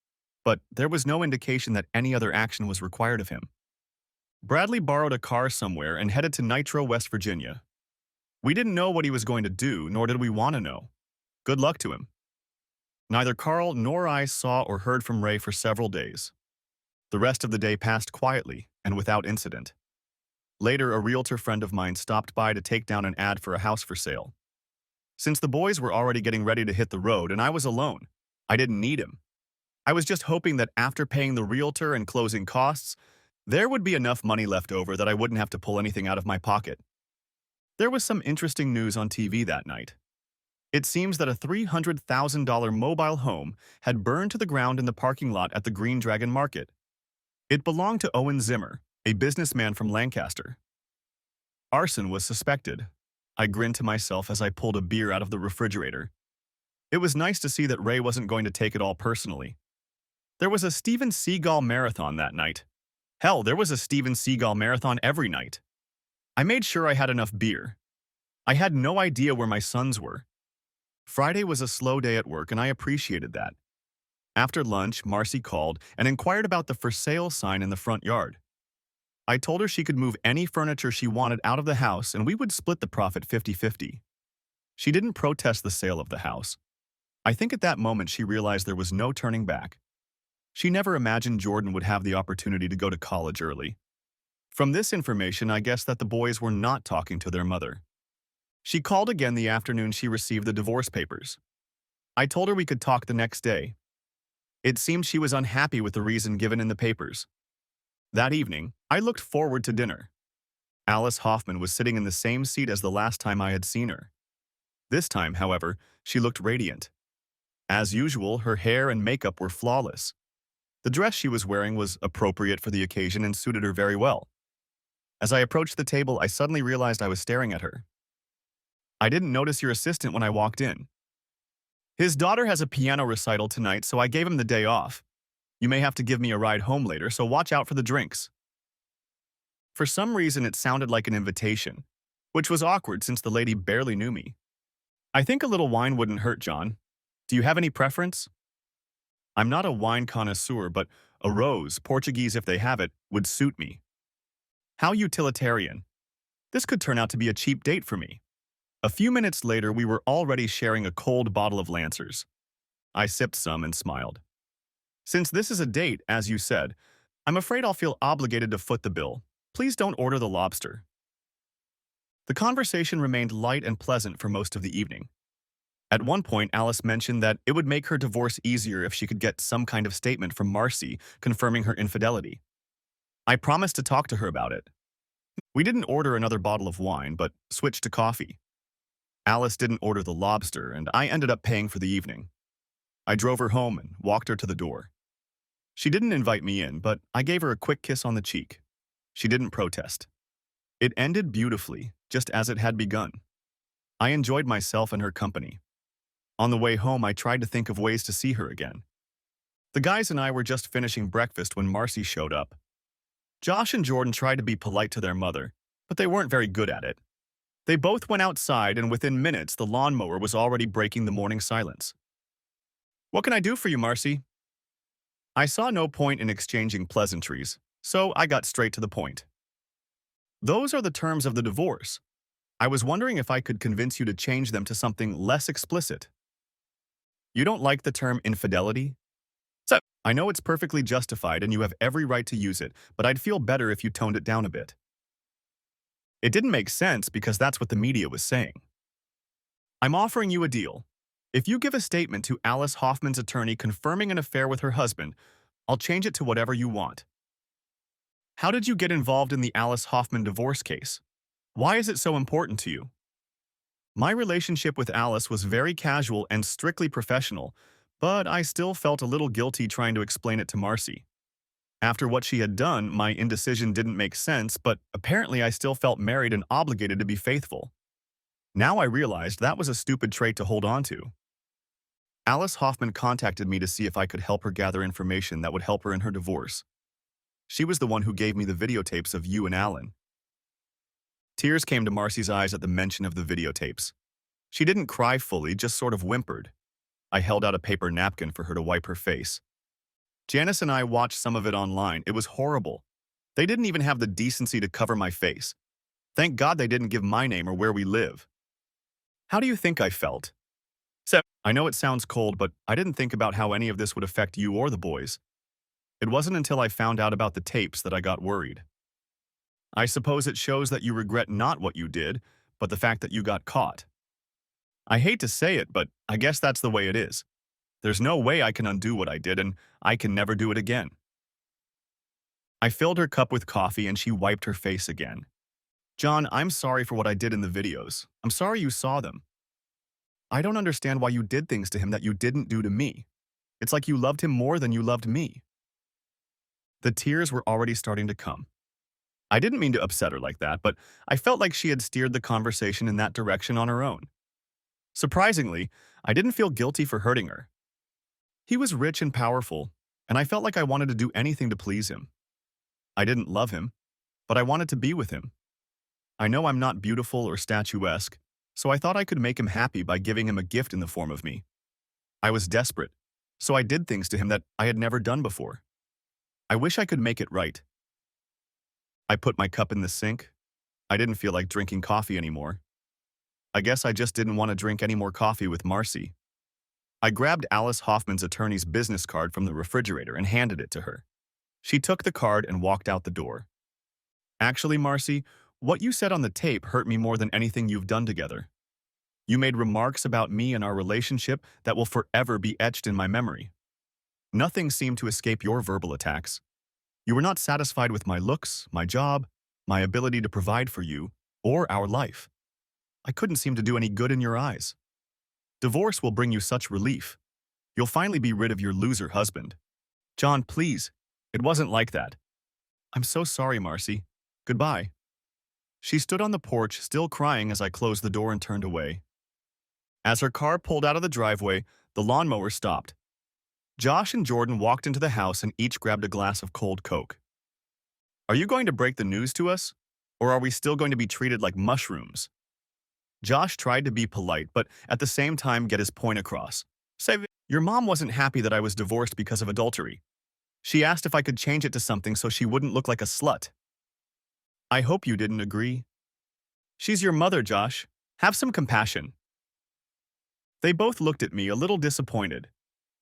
but there was no indication that any other action was required of him. Bradley borrowed a car somewhere and headed to Nitro, West Virginia. We didn't know what he was going to do, nor did we want to know. Good luck to him. Neither Carl nor I saw or heard from Ray for several days. The rest of the day passed quietly and without incident. Later, a realtor friend of mine stopped by to take down an ad for a house for sale. Since the boys were already getting ready to hit the road and I was alone, I didn't need him. I was just hoping that after paying the realtor and closing costs, there would be enough money left over that I wouldn't have to pull anything out of my pocket. There was some interesting news on TV that night. It seems that a $300,000 mobile home had burned to the ground in the parking lot at the Green Dragon Market. It belonged to Owen Zimmer, a businessman from Lancaster. Arson was suspected. I grinned to myself as I pulled a beer out of the refrigerator. It was nice to see that Ray wasn't going to take it all personally. There was a Steven Seagal marathon that night. Hell, there was a Steven Seagal marathon every night. I made sure I had enough beer. I had no idea where my sons were. Friday was a slow day at work, and I appreciated that. After lunch, Marcy called and inquired about the for sale sign in the front yard. I told her she could move any furniture she wanted out of the house and we would split the profit 50-50. She didn't protest the sale of the house. I think at that moment she realized there was no turning back. She never imagined Jordan would have the opportunity to go to college early. From this information, I guessed that the boys were not talking to their mother. She called again the afternoon she received the divorce papers. I told her we could talk the next day. It seemed she was unhappy with the reason given in the papers. That evening, I looked forward to dinner. Alice Hoffman was sitting in the same seat as the last time I had seen her. This time, however, she looked radiant. As usual, her hair and makeup were flawless. The dress she was wearing was appropriate for the occasion and suited her very well. As I approached the table, I suddenly realized I was staring at her. I didn't notice your assistant when I walked in. His daughter has a piano recital tonight, so I gave him the day off. You may have to give me a ride home later, so watch out for the drinks. For some reason, it sounded like an invitation, which was awkward since the lady barely knew me. I think a little wine wouldn't hurt, John. Do you have any preference? I'm not a wine connoisseur, but a rose, Portuguese if they have it, would suit me. How utilitarian. This could turn out to be a cheap date for me. A few minutes later, we were already sharing a cold bottle of Lancers. I sipped some and smiled. Since this is a date, as you said, I'm afraid I'll feel obligated to foot the bill. Please don't order the lobster. The conversation remained light and pleasant for most of the evening. At one point, Alice mentioned that it would make her divorce easier if she could get some kind of statement from Marcy confirming her infidelity. I promised to talk to her about it. We didn't order another bottle of wine, but switched to coffee. Alice didn't order the lobster, and I ended up paying for the evening. I drove her home and walked her to the door. She didn't invite me in, but I gave her a quick kiss on the cheek. She didn't protest. It ended beautifully, just as it had begun. I enjoyed myself and her company. On the way home, I tried to think of ways to see her again. The guys and I were just finishing breakfast when Marcy showed up. Josh and Jordan tried to be polite to their mother, but they weren't very good at it. They both went outside, and within minutes, the lawnmower was already breaking the morning silence. "What can I do for you, Marcy?" I saw no point in exchanging pleasantries, so I got straight to the point. "Those are the terms of the divorce. I was wondering if I could convince you to change them to something less explicit." "You don't like the term infidelity?" "So, I know it's perfectly justified and you have every right to use it, but I'd feel better if you toned it down a bit." It didn't make sense because that's what the media was saying. "I'm offering you a deal. If you give a statement to Alice Hoffman's attorney confirming an affair with her husband, I'll change it to whatever you want." "How did you get involved in the Alice Hoffman divorce case? Why is it so important to you?" My relationship with Alice was very casual and strictly professional, but I still felt a little guilty trying to explain it to Marcy. After what she had done, my indecision didn't make sense, but apparently I still felt married and obligated to be faithful. Now I realized that was a stupid trait to hold on to. Alice Hoffman contacted me to see if I could help her gather information that would help her in her divorce. She was the one who gave me the videotapes of you and Alan. Tears came to Marcy's eyes at the mention of the videotapes. She didn't cry fully, just sort of whimpered. I held out a paper napkin for her to wipe her face. Janice and I watched some of it online. It was horrible. They didn't even have the decency to cover my face. Thank God they didn't give my name or where we live. How do you think I felt? So, I know it sounds cold, but I didn't think about how any of this would affect you or the boys. It wasn't until I found out about the tapes that I got worried. I suppose it shows that you regret not what you did, but the fact that you got caught. I hate to say it, but I guess that's the way it is. There's no way I can undo what I did, and I can never do it again." I filled her cup with coffee and she wiped her face again. "John, I'm sorry for what I did in the videos. I'm sorry you saw them. I don't understand why you did things to him that you didn't do to me. It's like you loved him more than you loved me." The tears were already starting to come. I didn't mean to upset her like that, but I felt like she had steered the conversation in that direction on her own. Surprisingly, I didn't feel guilty for hurting her. He was rich and powerful, and I felt like I wanted to do anything to please him. I didn't love him, but I wanted to be with him. I know I'm not beautiful or statuesque, so I thought I could make him happy by giving him a gift in the form of me. I was desperate, so I did things to him that I had never done before. I wish I could make it right. I put my cup in the sink. I didn't feel like drinking coffee anymore. I guess I just didn't want to drink any more coffee with Marcy. I grabbed Alice Hoffman's attorney's business card from the refrigerator and handed it to her. She took the card and walked out the door. "Actually, Marcy, what you said on the tape hurt me more than anything you've done together. You made remarks about me and our relationship that will forever be etched in my memory. Nothing seemed to escape your verbal attacks. You were not satisfied with my looks, my job, my ability to provide for you, or our life. I couldn't seem to do any good in your eyes. Divorce will bring you such relief. You'll finally be rid of your loser husband. John, please. It wasn't like that. I'm so sorry, Marcy. Goodbye." She stood on the porch, still crying as I closed the door and turned away. As her car pulled out of the driveway, the lawnmower stopped. Josh and Jordan walked into the house and each grabbed a glass of cold Coke. "Are you going to break the news to us? Or are we still going to be treated like mushrooms?" Josh tried to be polite, but at the same time get his point across. "Say, your mom wasn't happy that I was divorced because of adultery. She asked if I could change it to something so she wouldn't look like a slut. I hope you didn't agree. She's your mother, Josh. Have some compassion." They both looked at me, a little disappointed.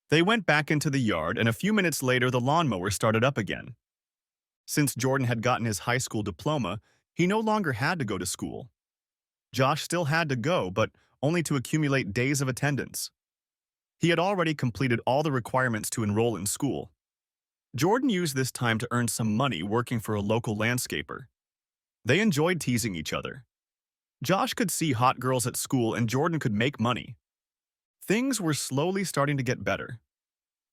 They went back into the yard, and a few minutes later the lawnmower started up again. Since Jordan had gotten his high school diploma, he no longer had to go to school. Josh still had to go, but only to accumulate days of attendance. He had already completed all the requirements to enroll in school. Jordan used this time to earn some money working for a local landscaper. They enjoyed teasing each other. Josh could see hot girls at school and Jordan could make money. Things were slowly starting to get better.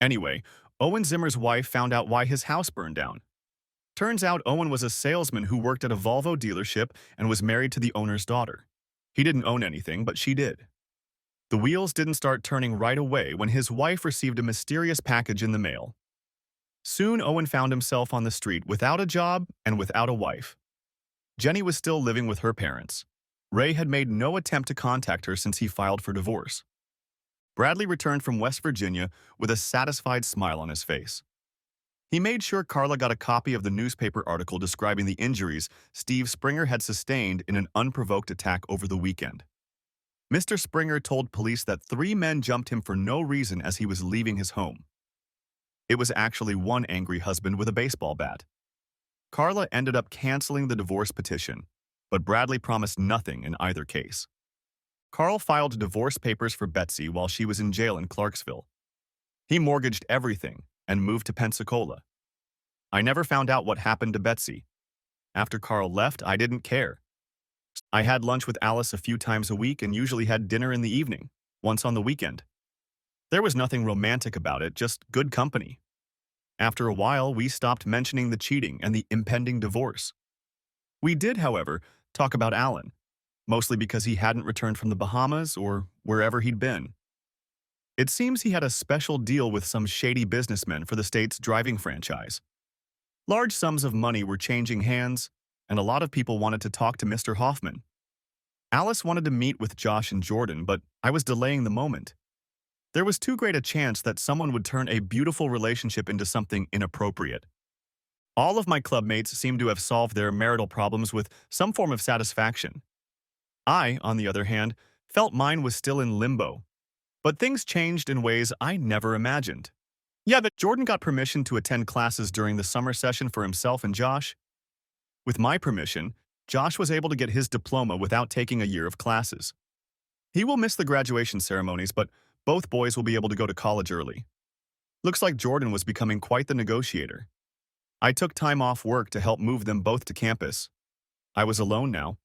Anyway, Owen Zimmer's wife found out why his house burned down. Turns out Owen was a salesman who worked at a Volvo dealership and was married to the owner's daughter. He didn't own anything, but she did. The wheels didn't start turning right away when his wife received a mysterious package in the mail. Soon Owen found himself on the street without a job and without a wife. Jenny was still living with her parents. Ray had made no attempt to contact her since he filed for divorce. Bradley returned from West Virginia with a satisfied smile on his face. He made sure Carla got a copy of the newspaper article describing the injuries Steve Springer had sustained in an unprovoked attack over the weekend. Mr. Springer told police that 3 men jumped him for no reason as he was leaving his home. It was actually one angry husband with a baseball bat. Carla ended up canceling the divorce petition, but Bradley promised nothing in either case. Carl filed divorce papers for Betsy while she was in jail in Clarksville. He mortgaged everything and moved to Pensacola. I never found out what happened to Betsy. After Carl left, I didn't care. I had lunch with Alice a few times a week and usually had dinner in the evening, once on the weekend. There was nothing romantic about it, just good company. After a while, we stopped mentioning the cheating and the impending divorce. We did, however, talk about Alan, mostly because he hadn't returned from the Bahamas or wherever he'd been. It seems he had a special deal with some shady businessmen for the state's driving franchise. Large sums of money were changing hands, and a lot of people wanted to talk to Mr. Hoffman. Alice wanted to meet with Josh and Jordan, but I was delaying the moment. There was too great a chance that someone would turn a beautiful relationship into something inappropriate. All of my clubmates seemed to have solved their marital problems with some form of satisfaction. I, on the other hand, felt mine was still in limbo. But things changed in ways I never imagined. Jordan got permission to attend classes during the summer session for himself and Josh. With my permission, Josh was able to get his diploma without taking a year of classes. He will miss the graduation ceremonies, but both boys will be able to go to college early. Looks like Jordan was becoming quite the negotiator. I took time off work to help move them both to campus. I was alone now.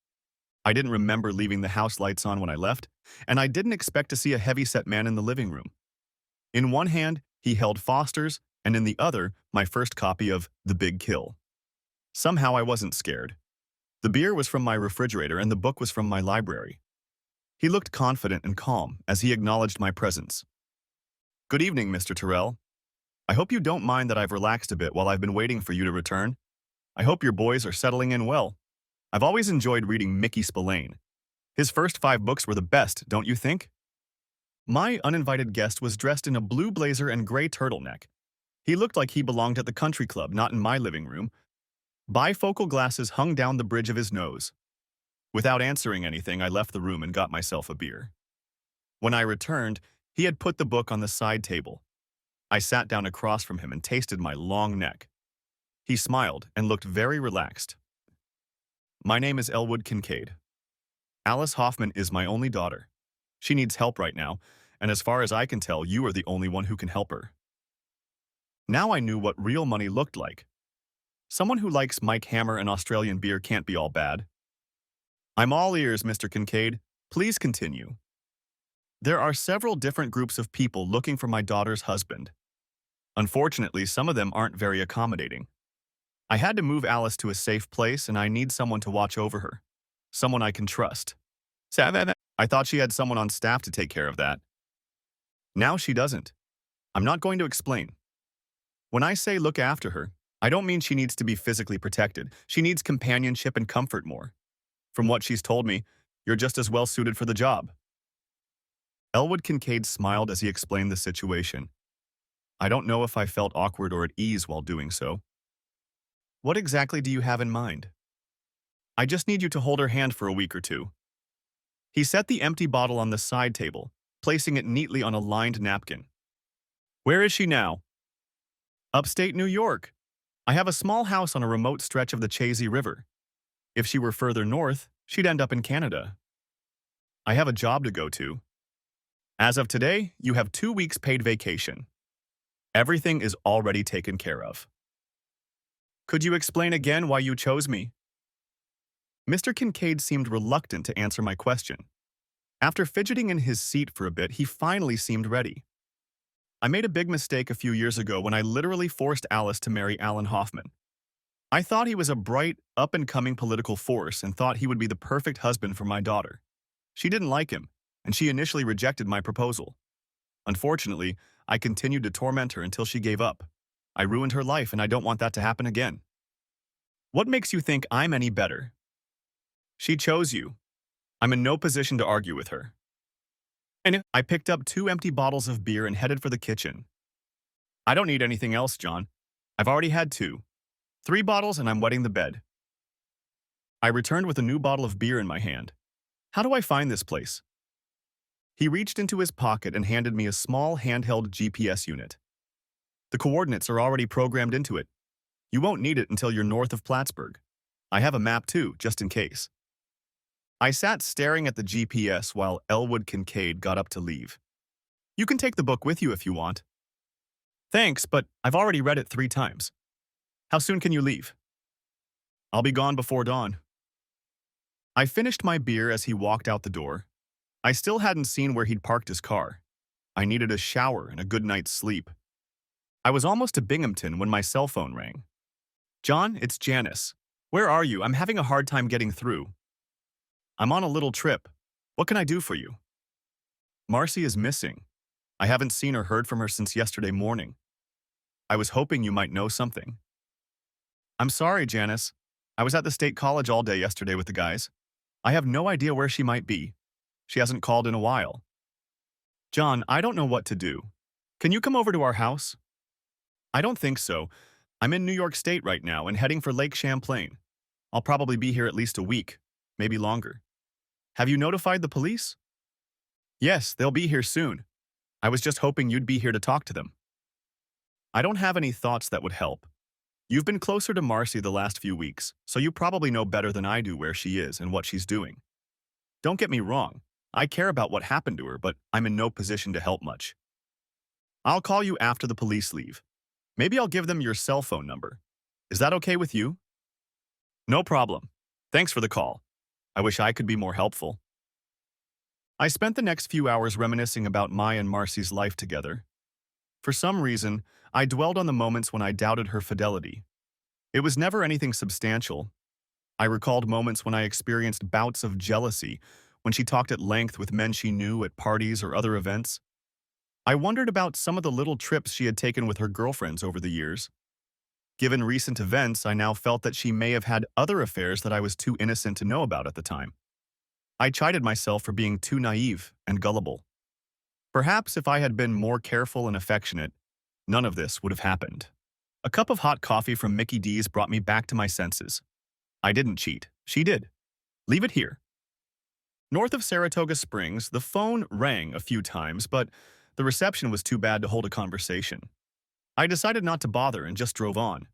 I didn't remember leaving the house lights on when I left, and I didn't expect to see a heavy-set man in the living room. In one hand, he held Foster's, and in the other, my first copy of The Big Kill. Somehow I wasn't scared. The beer was from my refrigerator and the book was from my library. He looked confident and calm as he acknowledged my presence. "Good evening, Mr. Terrell. I hope you don't mind that I've relaxed a bit while I've been waiting for you to return. I hope your boys are settling in well. I've always enjoyed reading Mickey Spillane. His first 5 books were the best, don't you think?" My uninvited guest was dressed in a blue blazer and gray turtleneck. He looked like he belonged at the country club, not in my living room. Bifocal glasses hung down the bridge of his nose. Without answering anything, I left the room and got myself a beer. When I returned, he had put the book on the side table. I sat down across from him and tasted my long neck. He smiled and looked very relaxed. "My name is Elwood Kincaid. Alice Hoffman is my only daughter. She needs help right now, and as far as I can tell, you are the only one who can help her." Now I knew what real money looked like. Someone who likes Mike Hammer and Australian beer can't be all bad. "I'm all ears, Mr. Kincaid. Please continue." "There are several different groups of people looking for my daughter's husband. Unfortunately, some of them aren't very accommodating. I had to move Alice to a safe place, and I need someone to watch over her. Someone I can trust. I thought she had someone on staff to take care of that. Now she doesn't. I'm not going to explain. When I say look after her, I don't mean she needs to be physically protected. She needs companionship and comfort more. From what she's told me, you're just as well suited for the job." Elwood Kincaid smiled as he explained the situation. I don't know if I felt awkward or at ease while doing so. "What exactly do you have in mind?" "I just need you to hold her hand for a week or 2. He set the empty bottle on the side table, placing it neatly on a lined napkin. "Where is she now?" "Upstate New York. I have a small house on a remote stretch of the Chazy River. If she were further north, she'd end up in Canada." I have a job to go to. As of today, you have 2 weeks paid vacation. Everything is already taken care of. Could you explain again why you chose me? Mr. Kincaid seemed reluctant to answer my question. After fidgeting in his seat for a bit, he finally seemed ready. I made a big mistake a few years ago when I literally forced Alice to marry Alan Hoffman. I thought he was a bright, up-and-coming political force and thought he would be the perfect husband for my daughter. She didn't like him, and she initially rejected my proposal. Unfortunately, I continued to torment her until she gave up. I ruined her life, and I don't want that to happen again. What makes you think I'm any better? She chose you. I'm in no position to argue with her. And I picked up 2 empty bottles of beer and headed for the kitchen. I don't need anything else, John. I've already had 2. 3 bottles and I'm wetting the bed. I returned with a new bottle of beer in my hand. How do I find this place? He reached into his pocket and handed me a small handheld GPS unit. The coordinates are already programmed into it. You won't need it until you're north of Plattsburgh. I have a map too, just in case. I sat staring at the GPS while Elwood Kincaid got up to leave. You can take the book with you if you want. Thanks, but I've already read it 3 times. How soon can you leave? I'll be gone before dawn. I finished my beer as he walked out the door. I still hadn't seen where he'd parked his car. I needed a shower and a good night's sleep. I was almost to Binghamton when my cell phone rang. John, it's Janice. Where are you? I'm having a hard time getting through. I'm on a little trip. What can I do for you? Marcy is missing. I haven't seen or heard from her since yesterday morning. I was hoping you might know something. I'm sorry, Janice. I was at the state college all day yesterday with the guys. I have no idea where she might be. She hasn't called in a while. John, I don't know what to do. Can you come over to our house? I don't think so. I'm in New York State right now and heading for Lake Champlain. I'll probably be here at least a week, maybe longer. Have you notified the police? Yes, they'll be here soon. I was just hoping you'd be here to talk to them. I don't have any thoughts that would help. You've been closer to Marcy the last few weeks, so you probably know better than I do where she is and what she's doing. Don't get me wrong. I care about what happened to her, but I'm in no position to help much. I'll call you after the police leave. Maybe I'll give them your cell phone number. Is that okay with you? No problem. Thanks for the call. I wish I could be more helpful. I spent the next few hours reminiscing about my and Marcy's life together. For some reason, I dwelled on the moments when I doubted her fidelity. It was never anything substantial. I recalled moments when I experienced bouts of jealousy, when she talked at length with men she knew at parties or other events. I wondered about some of the little trips she had taken with her girlfriends over the years. Given recent events, I now felt that she may have had other affairs that I was too innocent to know about at the time. I chided myself for being too naive and gullible. Perhaps if I had been more careful and affectionate, none of this would have happened. A cup of hot coffee from Mickey D's brought me back to my senses. I didn't cheat. She did. Leave it here. North of Saratoga Springs, the phone rang a few times, but the reception was too bad to hold a conversation. I decided not to bother and just drove on.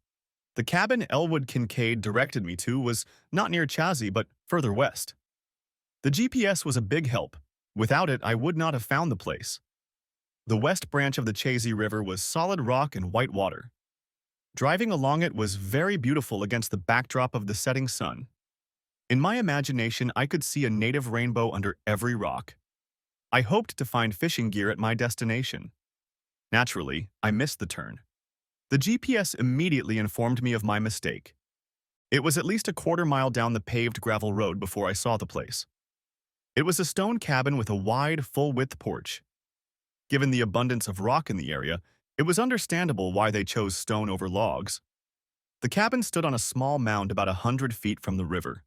The cabin Elwood Kincaid directed me to was not near Chazy, but further west. The GPS was a big help. Without it, I would not have found the place. The west branch of the Chazy River was solid rock and white water. Driving along it was very beautiful against the backdrop of the setting sun. In my imagination, I could see a native rainbow under every rock. I hoped to find fishing gear at my destination. Naturally, I missed the turn. The GPS immediately informed me of my mistake. It was at least a quarter-mile down the paved gravel road before I saw the place. It was a stone cabin with a wide, full-width porch. Given the abundance of rock in the area, it was understandable why they chose stone over logs. The cabin stood on a small mound about 100 feet from the river.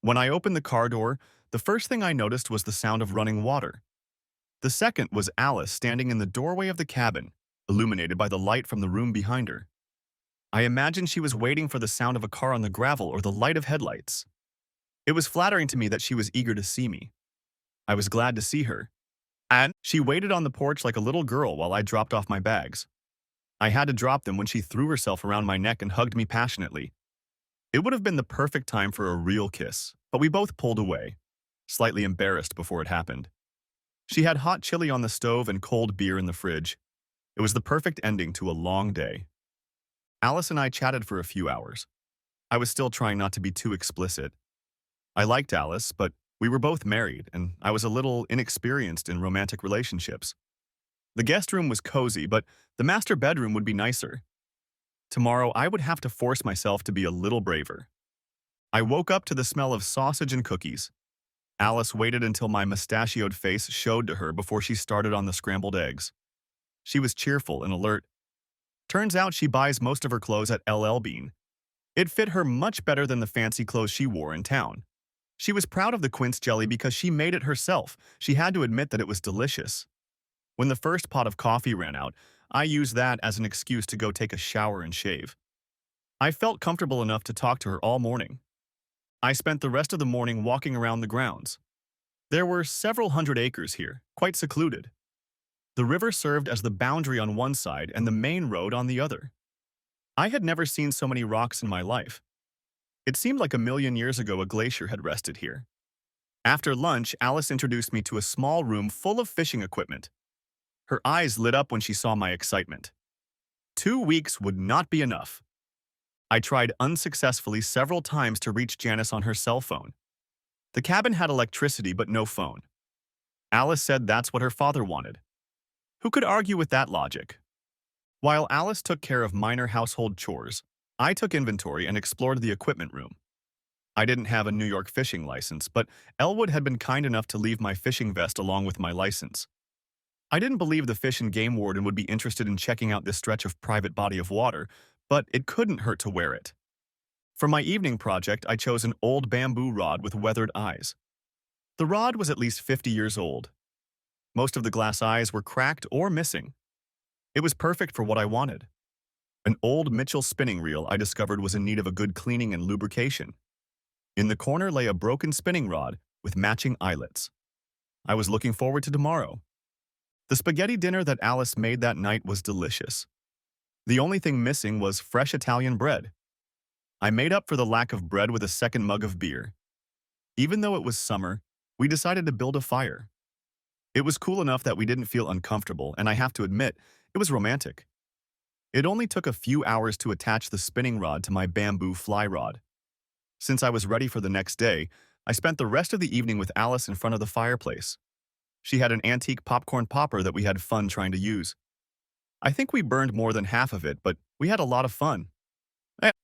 When I opened the car door, the first thing I noticed was the sound of running water. The second was Alice standing in the doorway of the cabin, illuminated by the light from the room behind her. I imagined she was waiting for the sound of a car on the gravel or the light of headlights. It was flattering to me that she was eager to see me. I was glad to see her. And she waited on the porch like a little girl while I dropped off my bags. I had to drop them when she threw herself around my neck and hugged me passionately. It would have been the perfect time for a real kiss, but we both pulled away. slightly embarrassed before it happened. She had hot chili on the stove and cold beer in the fridge. It was the perfect ending to a long day. Alice and I chatted for a few hours. I was still trying not to be too explicit. I liked Alice, but we were both married, and I was a little inexperienced in romantic relationships. The guest room was cozy, but the master bedroom would be nicer. Tomorrow, I would have to force myself to be a little braver. I woke up to the smell of sausage and cookies. Alice waited until my mustachioed face showed to her before she started on the scrambled eggs. She was cheerful and alert. Turns out she buys most of her clothes at LL Bean. It fit her much better than the fancy clothes she wore in town. She was proud of the quince jelly because she made it herself. She had to admit that it was delicious. When the first pot of coffee ran out, I used that as an excuse to go take a shower and shave. I felt comfortable enough to talk to her all morning. I spent the rest of the morning walking around the grounds. There were several hundred acres here, quite secluded. The river served as the boundary on one side and the main road on the other. I had never seen so many rocks in my life. It seemed like a million years ago a glacier had rested here. After lunch, Alice introduced me to a small room full of fishing equipment. Her eyes lit up when she saw my excitement. 2 weeks would not be enough. I tried unsuccessfully several times to reach Janice on her cell phone. The cabin had electricity but no phone. Alice said that's what her father wanted. Who could argue with that logic? While Alice took care of minor household chores, I took inventory and explored the equipment room. I didn't have a New York fishing license, but Elwood had been kind enough to leave my fishing vest along with my license. I didn't believe the Fish and Game Warden would be interested in checking out this stretch of private body of water, but it couldn't hurt to wear it. For my evening project, I chose an old bamboo rod with weathered eyes. The rod was at least 50 years old. Most of the glass eyes were cracked or missing. It was perfect for what I wanted. An old Mitchell spinning reel I discovered was in need of a good cleaning and lubrication. In the corner lay a broken spinning rod with matching eyelets. I was looking forward to tomorrow. The spaghetti dinner that Alice made that night was delicious. The only thing missing was fresh Italian bread. I made up for the lack of bread with a second mug of beer. Even though it was summer, we decided to build a fire. It was cool enough that we didn't feel uncomfortable, and I have to admit, it was romantic. It only took a few hours to attach the spinning rod to my bamboo fly rod. Since I was ready for the next day, I spent the rest of the evening with Alice in front of the fireplace. She had an antique popcorn popper that we had fun trying to use. I think we burned more than half of it, but we had a lot of fun.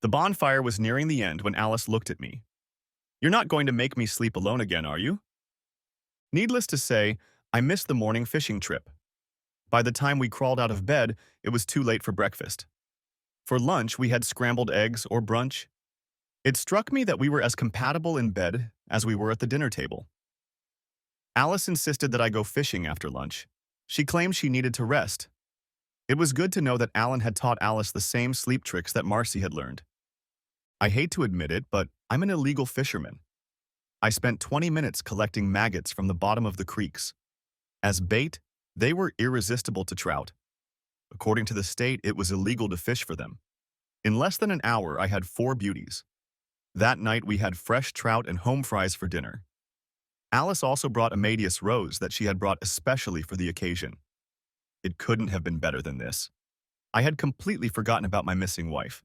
The bonfire was nearing the end when Alice looked at me. "You're not going to make me sleep alone again, are you?" Needless to say, I missed the morning fishing trip. By the time we crawled out of bed, it was too late for breakfast. For lunch, we had scrambled eggs or brunch. It struck me that we were as compatible in bed as we were at the dinner table. Alice insisted that I go fishing after lunch. She claimed she needed to rest. It was good to know that Alan had taught Alice the same sleep tricks that Marcy had learned. I hate to admit it, but I'm an illegal fisherman. I spent 20 minutes collecting maggots from the bottom of the creeks. As bait, they were irresistible to trout. According to the state, it was illegal to fish for them. In less than an hour, I had 4 beauties. That night, we had fresh trout and home fries for dinner. Alice also brought Amadeus rose that she had brought especially for the occasion. It couldn't have been better than this. I had completely forgotten about my missing wife.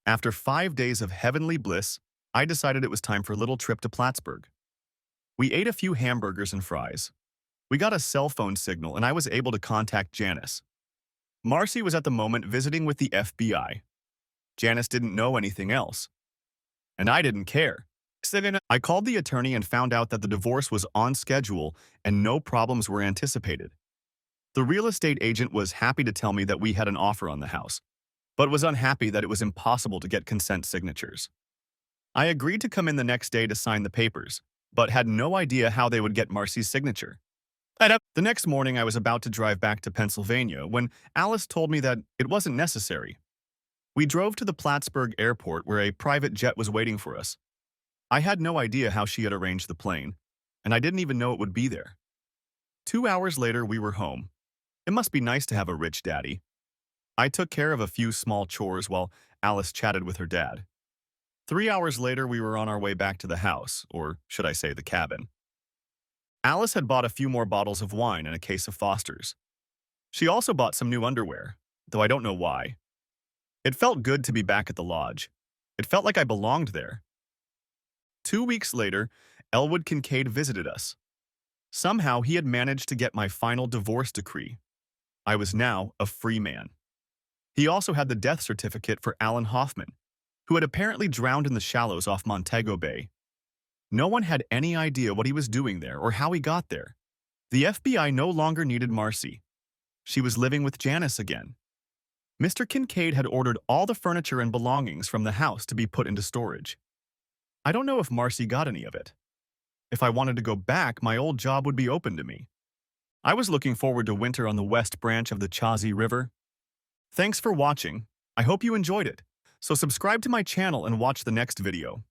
After 5 days of heavenly bliss, I decided it was time for a little trip to Plattsburgh. We ate a few hamburgers and fries. We got a cell phone signal and I was able to contact Janice. Marcy was at the moment visiting with the FBI. Janice didn't know anything else. And I didn't care. I called the attorney and found out that the divorce was on schedule and no problems were anticipated. The real estate agent was happy to tell me that we had an offer on the house, but was unhappy that it was impossible to get consent signatures. I agreed to come in the next day to sign the papers, but had no idea how they would get Marcy's signature. The next morning, I was about to drive back to Pennsylvania when Alice told me that it wasn't necessary. We drove to the Plattsburgh airport where a private jet was waiting for us. I had no idea how she had arranged the plane, and I didn't even know it would be there. 2 hours later, we were home. It must be nice to have a rich daddy. I took care of a few small chores while Alice chatted with her dad. 3 hours later, we were on our way back to the house, or should I say the cabin. Alice had bought a few more bottles of wine and a case of Foster's. She also bought some new underwear, though I don't know why. It felt good to be back at the lodge. It felt like I belonged there. 2 weeks later, Elwood Kincaid visited us. Somehow he had managed to get my final divorce decree. I was now a free man. He also had the death certificate for Alan Hoffman, who had apparently drowned in the shallows off Montego Bay. No one had any idea what he was doing there or how he got there. The FBI no longer needed Marcy. She was living with Janice again. Mr. Kincaid had ordered all the furniture and belongings from the house to be put into storage. I don't know if Marcy got any of it. If I wanted to go back, my old job would be open to me. I was looking forward to winter on the west branch of the Chazy River. Thanks for watching. I hope you enjoyed it. So subscribe to my channel and watch the next video.